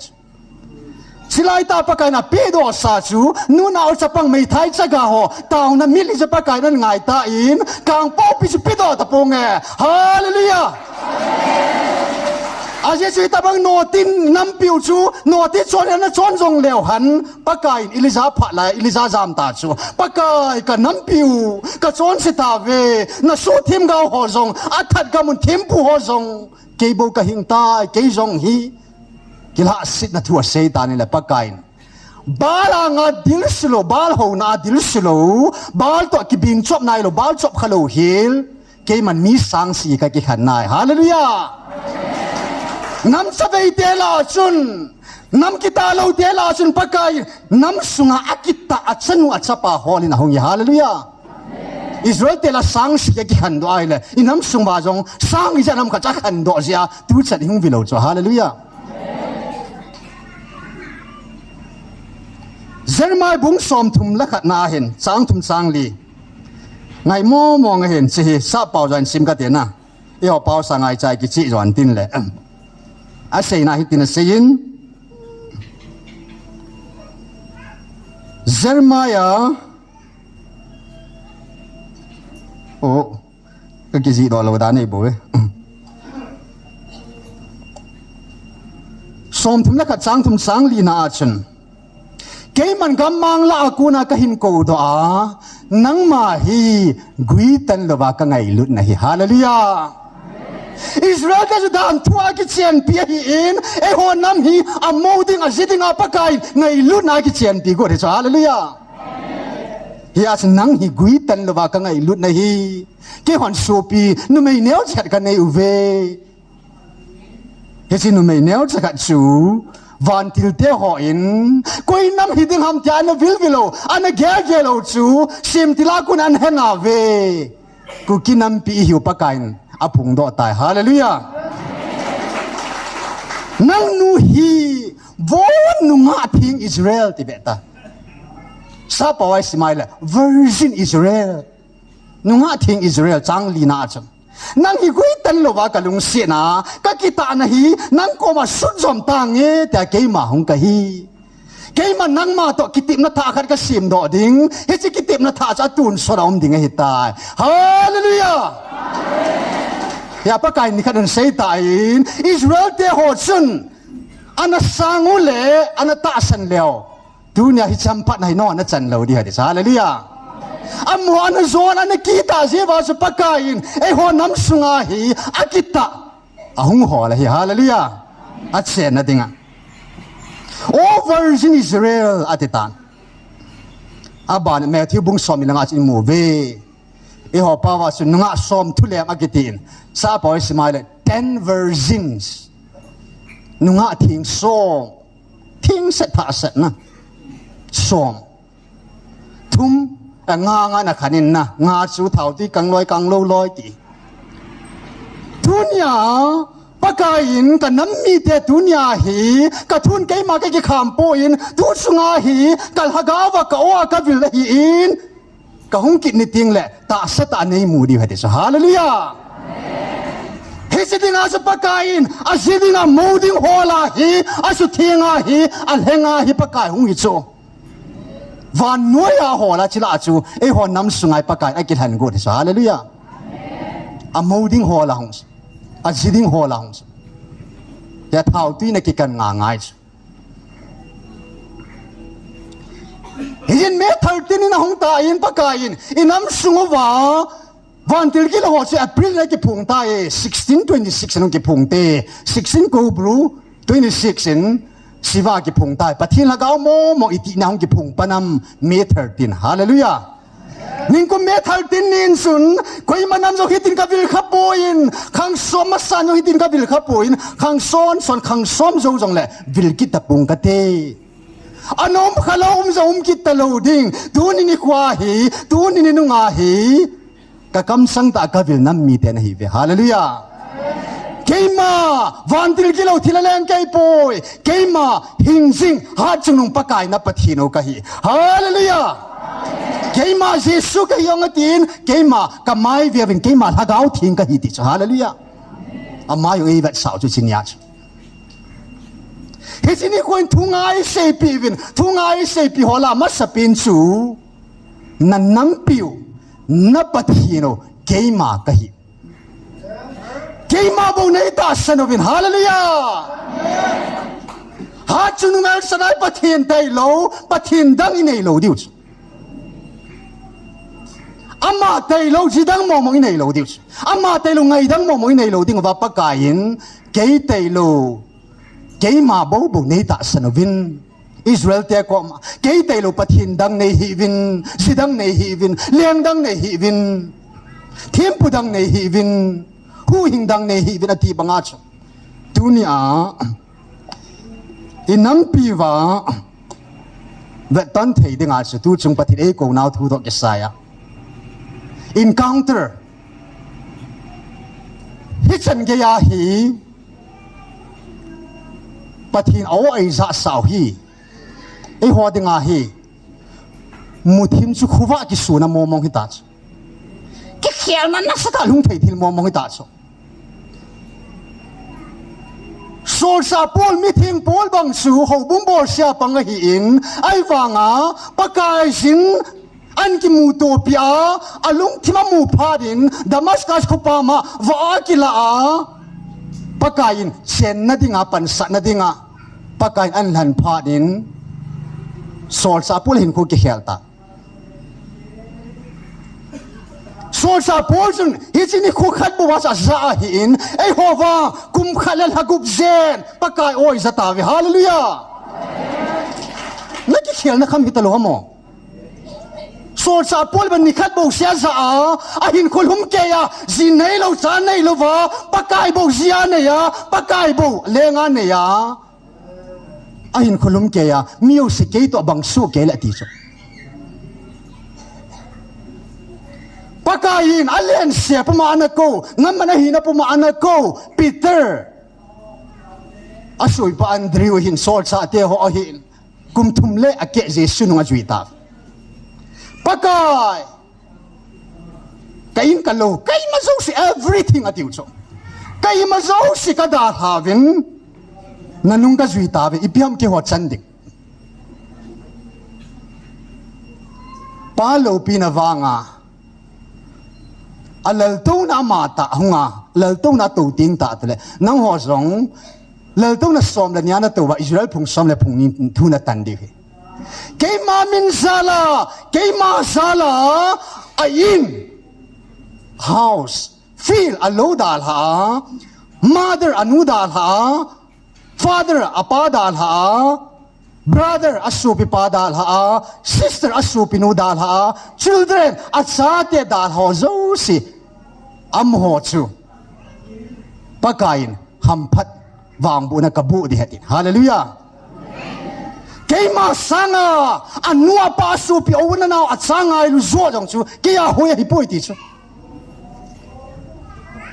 silai ta pa kai na pe do sa chu nu na o chapang mei thai chaga ho taw na mili cha pa kai na ngai ta in kang po pi chu pi do ta pong e hallelujah aje chui ta bang no tin nam piu chu no ti chon na chon jong leo han pa kai Eliza pha lai Eliza jam ta chu pa kai ka nam piu ka chon se ta ve na so thim ga ho jong a that ga mun thim pu ho jong ke bo ka hing ta ke jong hi kila sit na thu se ta ni la pa kai bala nga dil slo bal ho na dil slo bal to ki bin chop nai lo bal chop khalo hil ke man mi sang si ka ki khan nai hallelujah nam savei te la chun nam kita lo te la chun pakai nam sunga akita achanu achapa holin hong hallelujah Israel te la sang si ki khan do ai le inam sung ba jong sang i janam kha cha khan do sia tu chat hing vilo cho hallelujah Jeremiah bung som thum la khat na hen sang thum sang li ngai mo mo ngai hen si sa pao jan sim ka te na e ho pao sa ngai chai ki chi jon tin le a sei na hi tin se yin Jeremiah oh cái gì đó là đá này bố som thum la khat sang thum sang li na chen cái man gam mang la aku na ka hin ko do a nang ma hi gui tan lo ba ka ngai lut na hi hallelujah Israel ka judan thua ki chen pi hi in e ho nam hi a moding a sitting a pakai ngai lut na ki chen pi go de hallelujah hi as nang hi gui tan lo ba ka ngai lut na hi ke hon so pi nu mei neo chat ka nei u ve he chi nu mei neo chat chu van til te ho in koi nam hi ding ham tia na vil vilo ana ge lo chu sim tila kun an hena ve ku kinam pi hiu pakain apung do tai hallelujah nang nu hi von nu nga thing Israel ti beta sa pawai simai la virgin Israel nu nga thing Israel chang li na cham nang hi gui tan lo wa ka lung se na ka kita na hi nang ko ma su jom ta nge ta ke ma hong ka hi ke ma nang ma to kitip na tha khat ka sim do ding he chi kitip na tha cha tun so ra ding hi tai hallelujah ya pa kai ni khan sei ta in Israel te ho chun ana sangu le ana ta san leo dunia hi champat nai no na chan lo di ha de hallelujah ammo ana zon ana kita je wa su pakain e ho nam sunga hi akita ahung ho la hi hallelujah a chen na dinga over in Israel atitan aban Matthew bung som ilanga chin mu ve e ho pa wa su nga som thulem akitin sa boy smile 10 virgins nunga thing som thing set pa set na som thum nga na khanin na nga chu thau ti kang lo loi ti dunya pakain ka nammi te dunya hi ka thun ke ma ke kham po in tu sunga hi kal hagawa ka o ka vil hi in ka hung kit ni ting le ta sa ta nei mu di hade hallelujah he sitting as pakain a sitting a molding hola hi asu thinga hi a henga hi pakai hung hi cho van noya hola chila chu e ho nam sungai pakai akil han go de hallelujah a molding hola hung a sitting hola hung ya thau ti na ki kan nga ngai hin me 13 in hung ta in pakain inam sungowa van til ki ho se april na ki phung ta e 1626 no ki phung te 16 go bru 26 in siwa ki phung ta pathin la gaw mo iti na hung ki phung panam me 13 hallelujah ning ko me 13 nin sun koi manam jo hitin ka bil khapoin khang som ma san jo hitin ka bil khapoin khang son khang som jo jong le bil ki ta pung ka te anom khalom zom ki ta lo ding tu ni kwa hi tu ni nu nga hi ka kam sang ta ka vil nam mi te na hi ve hallelujah keima vantil kilo thilaleng kai poi keima hingsing ha chunung pakai na pathino ka hi hallelujah keima jesu ka yong tin keima ka mai ve vin keima hagau thing ka hi ti hallelujah amai oi vat sao chu chinya he chini koin thungai sei pi vin thungai sei pi hola ma sapin chu nan nam piu na pathino keima ka hi keima bo nei ta sanovin hallelujah ha chunu ngal sanai pathin dai lo pathin dang nei lo diu ama dai lo ji dang mo nei lo diu ama dai lo ngai dang mo nei lo ding wa pakain ke dai lo keima bo nei ta sanovin Israel te ko ke dai lo pathin dang nei hi vin sidang nei hi vin leng dang nei hi vin thiam pu dang nei hi vin hu hing dang nei hi vin ati banga chu dunia inam pi wa ve tan thei dinga chu tu chung pathi e ko nau thu do ke saya encounter hi chan ge ya hi pathin aw ai za sau hi ei ho dinga hi muthim chu khuwa ki suna momong hi ta ki khial na na sata lung thei thil momong hi ta chu sol sa pol mi thing pol bang su ho bum bol sia pang hi in ai wanga pakai sin an ki mu to pia alung thima mu phadin damascus khupama wa kila a pakain chen na dinga pan sa na dinga pakain an lan phadin sol sa pol hin ko ki helta sol sa pol jun hi chini khu khat bu wa sa za hi in ei hova kum khalal hagup zen pakai oi zata vi hallelujah na ki khel na kham hitalo hamo sol sa pol ban ni khat bo sia za a hin khol hum ke ya zin nei lo cha nei lo wa pakai bo zia ne ya pakai bo lenga ne ya a hin kholum ke ya music ke to bang su ke la ti so pakain alien sia pamana ko ngamana hina pamana ko Peter asoi pa Andrew hin sol sa te ho hin kum thumle ake jesu nunga juita pakai kain kalo kai mazo si everything atiu cho kai mazo si kada havin nanung ka juita ve ipiam ke ho chandik palo pinawanga alal to na mata hunga lal to na to ting ta tele nang ho zong lal to na som la nya na to wa Israel phung som le phung ni thu na tan di ke ma min sala ke ma sala ain house feel alo dal ha mother anu dal ha father apa dal ha brother asupi pa dal ha sister asupi nu dal ha children asate dal ho zo si am ho chu pakain hamphat wang bu na kabu di hatin hallelujah keima sanga anua pa asupi ona na atsanga lu zo jong chu ke ya ho ya hi poi ti chu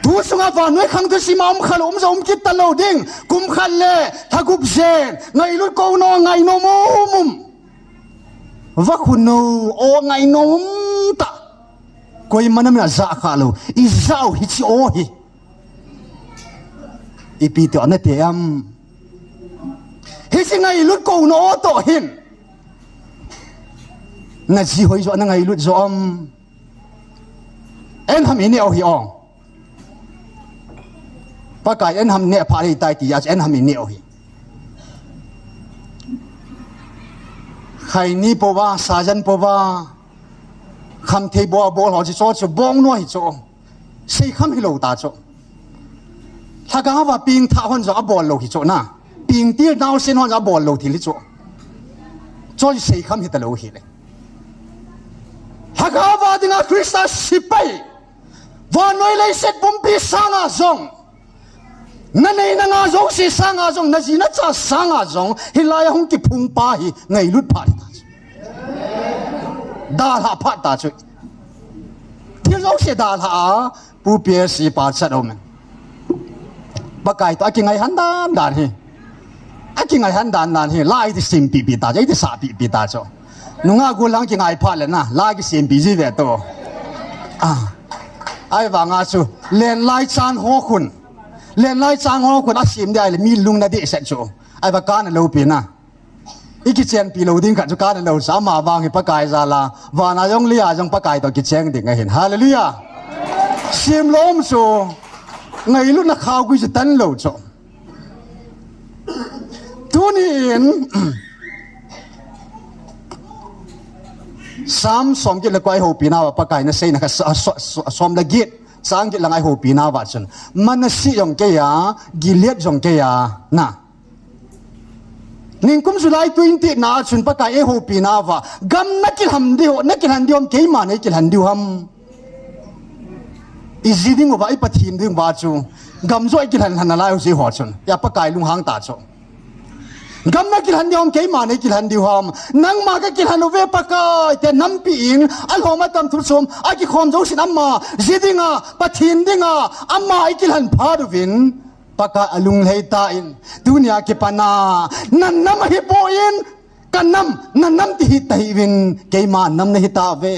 tu sunga va noi khang tu si mam khal om kit ta lo ding kum khal le thagup zen ngai lu ko no ngai no mum va khunu o ngai no ta koi manam na za kha lo i zau hi chi o hi i pi to na te am hi si ngai lu ko no to hin na ji hoi zo na ngai lu zo en ham ini o hi ong pakai en ham ne phari tai ti ya en ham ni o hi khai ni po wa sajan po wa kham thei bo bol ho chi cho chu bong no hi cho sei kham hi lo ta cho thaga wa ping tha hon zo a bol lo hi cho na ping tir naw sen hon a bol lo thi li cho sei kham hi ta lo hi le thaga wa dinga krista sipai wa noi le set bum pi sanga zong na nei na nga zong si sanga zong na ji na cha sanga zong hilaya hong ki phung pa hi ngai lut pha ta da la pha ta chu ti zong se da la pu pie si pa cha do men ba kai to ki ngai han dan hi a ki ngai han dan hi lai ti sim pi pi ta jai ti sa pi ta cho nunga gu lang ki ngai pha le na lai ki sim pi ji ve to ai wa nga chu len lai chan ho khun len lai chang ho ko na sim dai le mi lung na de se chu ai ba kan lo pi na iki chen pi lo ding ka chu kan lo sa ma wang hi pa kai za la wa na yong lia jong pa kai to ki cheng ding a hin hallelujah sim lom chu ngai lu na khaw ku chu tan lo chu tu ni in sam som ki le kwai ho pi na pa kai na sei na ka som la git sang ki langai ho pi na wa chen man si yong ke ya gilead jong ke ya na ning kum July 20 na chun pa ka e ho pi na wa gam na ki ham di ho na ki han di om ke ma ne ki han di ham i ji ding wa i pa thim ding wa chu gam zo i ki han han la ho si ho chun ya pa kai lung hang ta chu gam na kilhan diom ke ma ne kilhan di ham nang ma ka kilhan ve paka te nam pi in al homa tam thur som a ki khom jo sin amma zidinga pathin dinga amma ai kilhan phadu vin paka alung leita in dunia ke pana nan nam hi poin kanam nanam ti hitai vin ke ma nam ne hita ve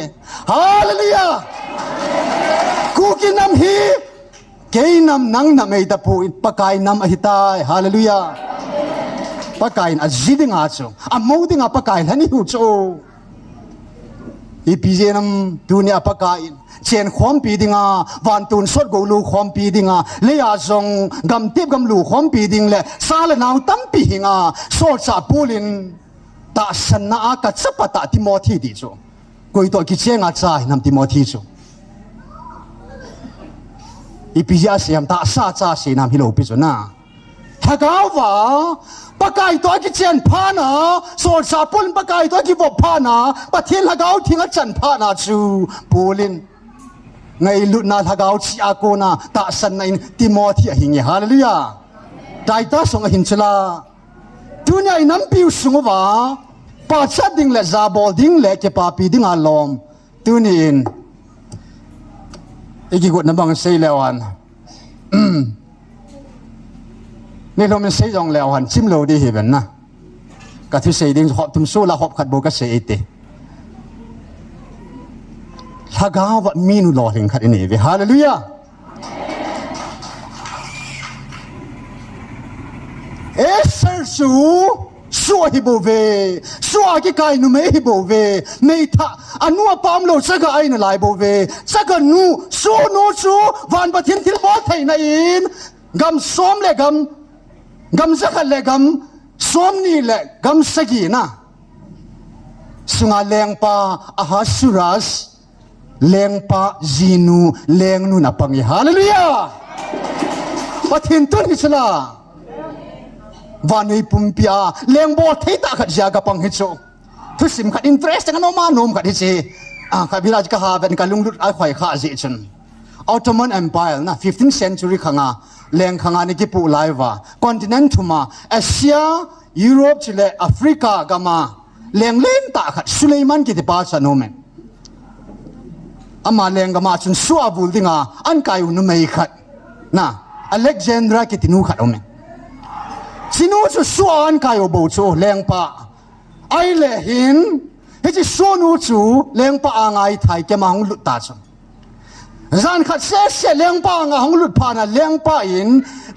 hallelujah ku ki nam hi ke nam nang nam ei ta pu pakai nam a hitai hallelujah pakain a zidinga chu a modinga pakain hani hu chu ipije nam dunia pakain chen khom pi dinga van tun sot go lu khom pi dinga le ya zong gam tip gam lu khom pi ding le sala naw tam pi hinga so cha pulin ta sanna ka chapata timothy di chu koi to ki chenga cha nam timothy chu ipije siam ta sa cha se nam hilo pi chu na thagawa pakai to ki chen phana so sa pun pakai to ki vo phana pathin hagau thinga chan phana chu pulin ngai lut na hagau chi akona ta san nain timothy hingi hallelujah dai ta song hin chla dunia inam piu sungwa pa chading le zabol ding le ke pa pi ding alom tunin igi got na bang sei lewanนี่เราไม่ใช่ยองแล้วหันชิมโลดีเห็นนะกะที่เสียดิ้งหอบทุ่มสู้ละหอบขัดโบก็เสียเตะถ้าก้าวมีนุหล่อถึงขัดนี่วิฮาเลลูยาเอสเซอร์สูสัวฮิโบเวสัวกิกายนุเมฮิโบเวไม่ท่าอันนัวปามโลสักไอ้น่ะลายโบเวสักนูสู้นูสู้วันปะทินทิลบอไทยนะอินกำซ้อมเลยกำสักเลยกำซ้อมนี่แหละกำสักีนะสุงาเลงปาอาหาสุรัสเลงปาจีนูเลงนูนับปังยฮาเลลูยาปะทินตุนฮิชลาวันนี้ปุ่มพิอาเลงบอเทตาขัดยากปังฮิโชทุสิมขัดอินเทรสต์กันโนมาโนมขัดฮิเชขัดวิราชกหาเป็นการลุงลุดไอควายข้าเจชนออตโตมันเอ็มไพร์นะ 15th century ขังอาแรงขังอานี่กิปุไลวะคอนติเนนต์มาเอเชียยุโรปชิเลแอฟริกากามาแรงเล่นตาขัดสุเลมันกิติปาสโนเมนอามาแรงกามาจนสัวบุลดิงาอันกายุนุเมย์ขัดนะอเล็กซานดรากิตินูขัดโอเมนสินูจะสัวอันกายุบูจูแรงปาไอเลหินเฮจิสัวนูจูแรงปาอ่างไอไทยแกมาหงลุตตาจงร้านขัดเสียเลี้ยงป้างาหงลุดพานะเลี้ยงป้าอิน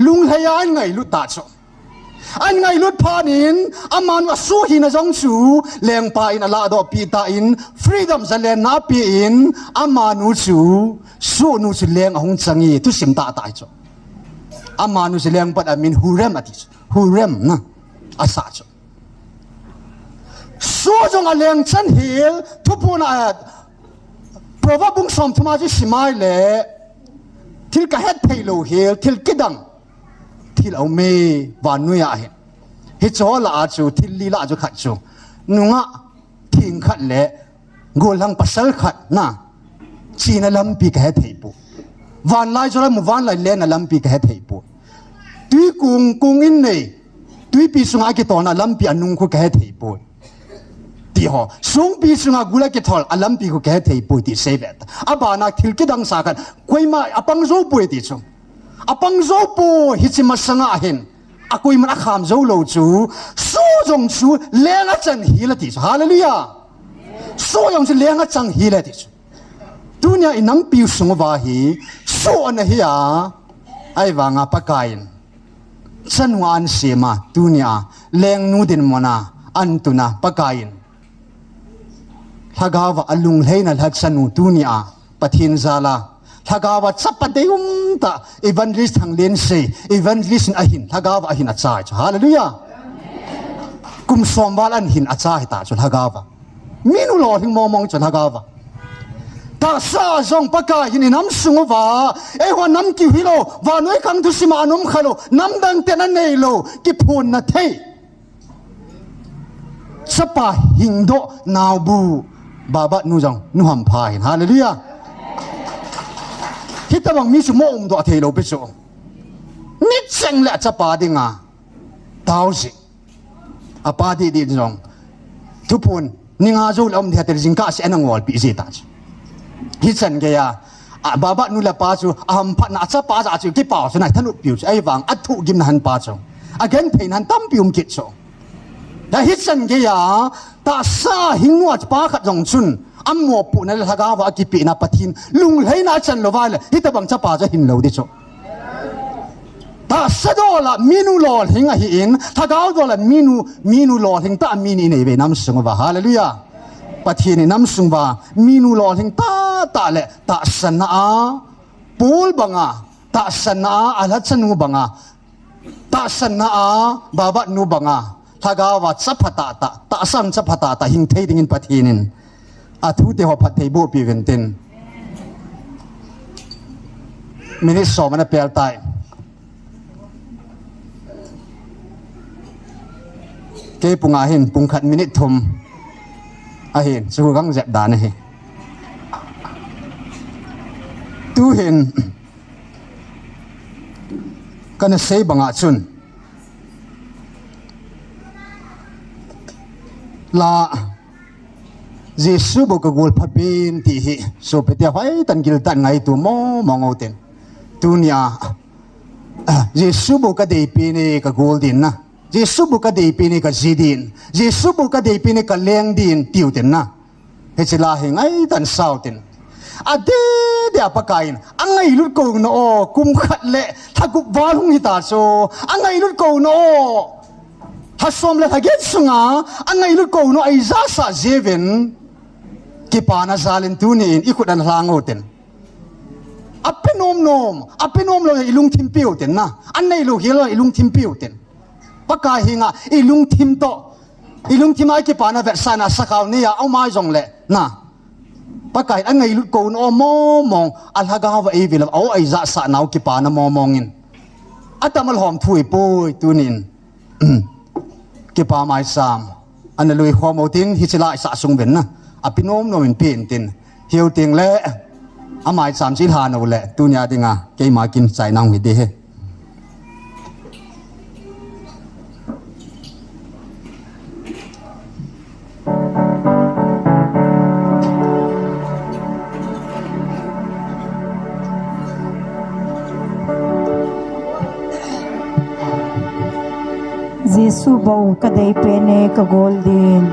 ลุงเฮียนไงลุดตาชอันไงลุดพานินอามันว่าสู้หินจงสูเลี้ยงป้าอินลาดอปีตาอินฟรีดอมจะเลี้ยงนาปีอินอามานุสูสู้นุสูเลี้ยงหงจังยีทุสิมตาตายจอามานุสูเลี้ยงปัดอามินฮูเรมอติฮูเรมนะอาสาจสู้จงเลี้ยงฉันฮิลทุบปูนาเพราะว่าบุ้งสมทมาจิสิมาเลทิลกะเฮ็ดไทโลเฮลทิลกิดังทิลเอาเมวานุยาเฮฮิจอลาจูทิลลีลาจูขัดจูนุงะทิงขัดเลโกลังปัสสลขัดนะจีนลัมปีกะเฮ็ดไทปูวานไลจูละมุวานไลเลนลัมปีกะเฮ็ดไทปูตุยกุงอินเนตุยปีสุงอากิตอนะลัมปีอนุงคุกะเฮ็ดไทปูที่หอส่งปีสุงากุลกิทอลอลัมปีกุแก่เทยปุยติเซเวตอาบานักทิลกิดังสากันคุยมาอปังโซปุยติจงอปังโซปุฮิจิมาสังอาเห็นอาคุยมันอาขามโซโลจูสู้จงสู้เลี้ยงจังฮีละติจฮาเลลูยาสู้ยงจะเลี้ยงจังฮีละติจดุนยาอินัมปิวสุงวาฮีสู้อันเฮียไอวางอาปะกายนฉันวานเสียมาดุนยาเลี้ยงนูดินมนาอันตุนาปะกายนถ้ากาวอลุงเฮนัลฮัดสนุตุนีอาปะทินซาลาถ้ากาวจับปะเดยุมตาอีวันลิสทางเลนเซอีวันลิสอาหินถ้ากาวอาหินอาจารย์ฮาเลลูยากุมสมบัติอันหินอาจารย์ตาจุดถ้ากาวมีนุลอถึงมองจุดถ้ากาวตาซาจงปะกายนี่น้ำสุงวาเอวันน้ำกิวฮิโลวานวยคังทุสิมานุมขโลน้ำดังเตนันเนโลกิพูนนาเทสปาหิงโดนาวบูบาบะนูจังนูฮัมพายฮาเลลูยาที่ตะบังมีสมองตัวเทโลเปโซนิดเซงและจะปาดิงาดาวสิ apa di jong tu pun ninga zo lom dia ter jingka se anangol pi zeta hi chan ge ya baba nu la pa chu am phat na cha pa cha chu ki pa chu nai thanu piu ai wang athu gim na han pa chu again thein han tam pium kit chu da hi chan ge ya ta sa hingwa pa khat jong chun ammo pu na la ga wa ki pi na pathin lung lei na chan lo wa le hi ta bang cha pa cha hin lo di chu ta sa do la minu lol hinga hi in ta ga do la minu lol hing ta mini nei ve nam sung wa hallelujah pathin ni nam sung wa minu lol hing ta le ta sana a pul banga ta sana ala chanu banga ta sana a baba nu banga ta ga wa chapata ta sang chapata ta hing thei ding in pathinin a thu te ho phat thei bo pi ventin minute so mana pel tai ke punga hin pung khat minute thum a hin chu gang zep dan he tu hin kana sei banga chun la Jesu bo ka gol phapin ti hi so petia hai tan gil tan ngai tu mo mongoten tunia Jesu bo ka dei pi ni ka gol din na Jesu bu ka dei pi ni ka zidin Jesu bu ka dei pi ni ka leng din tiu ten na he chila he ngai tan sau ten ade de apakain angai lut ko no kum khat le thagup walung hi ta so angai lut ko no ha som le thaget sunga angai lut ko no ai za sa jeven ki pana zalin tunin ikudan hlango ten apenom lo ilung thim piu ten na anai lo hilo ilung thim piu ten paka hinga ilung thim ai ki pana ve sana sakaw niya au mai jong le na paka an ngai lut ko no mo mong alhaga wa e vil au ai za sa naw ki pana mo mongin atamal hom thui poi tunin ki pa mai sam an lui khomo tin hi chila sa sung ben na apinom no min pin tin hiu ting le amai sam chi ha no le tunya dinga ke ma kin sai nang hi de he Jesu bau ka dei pene ka goldin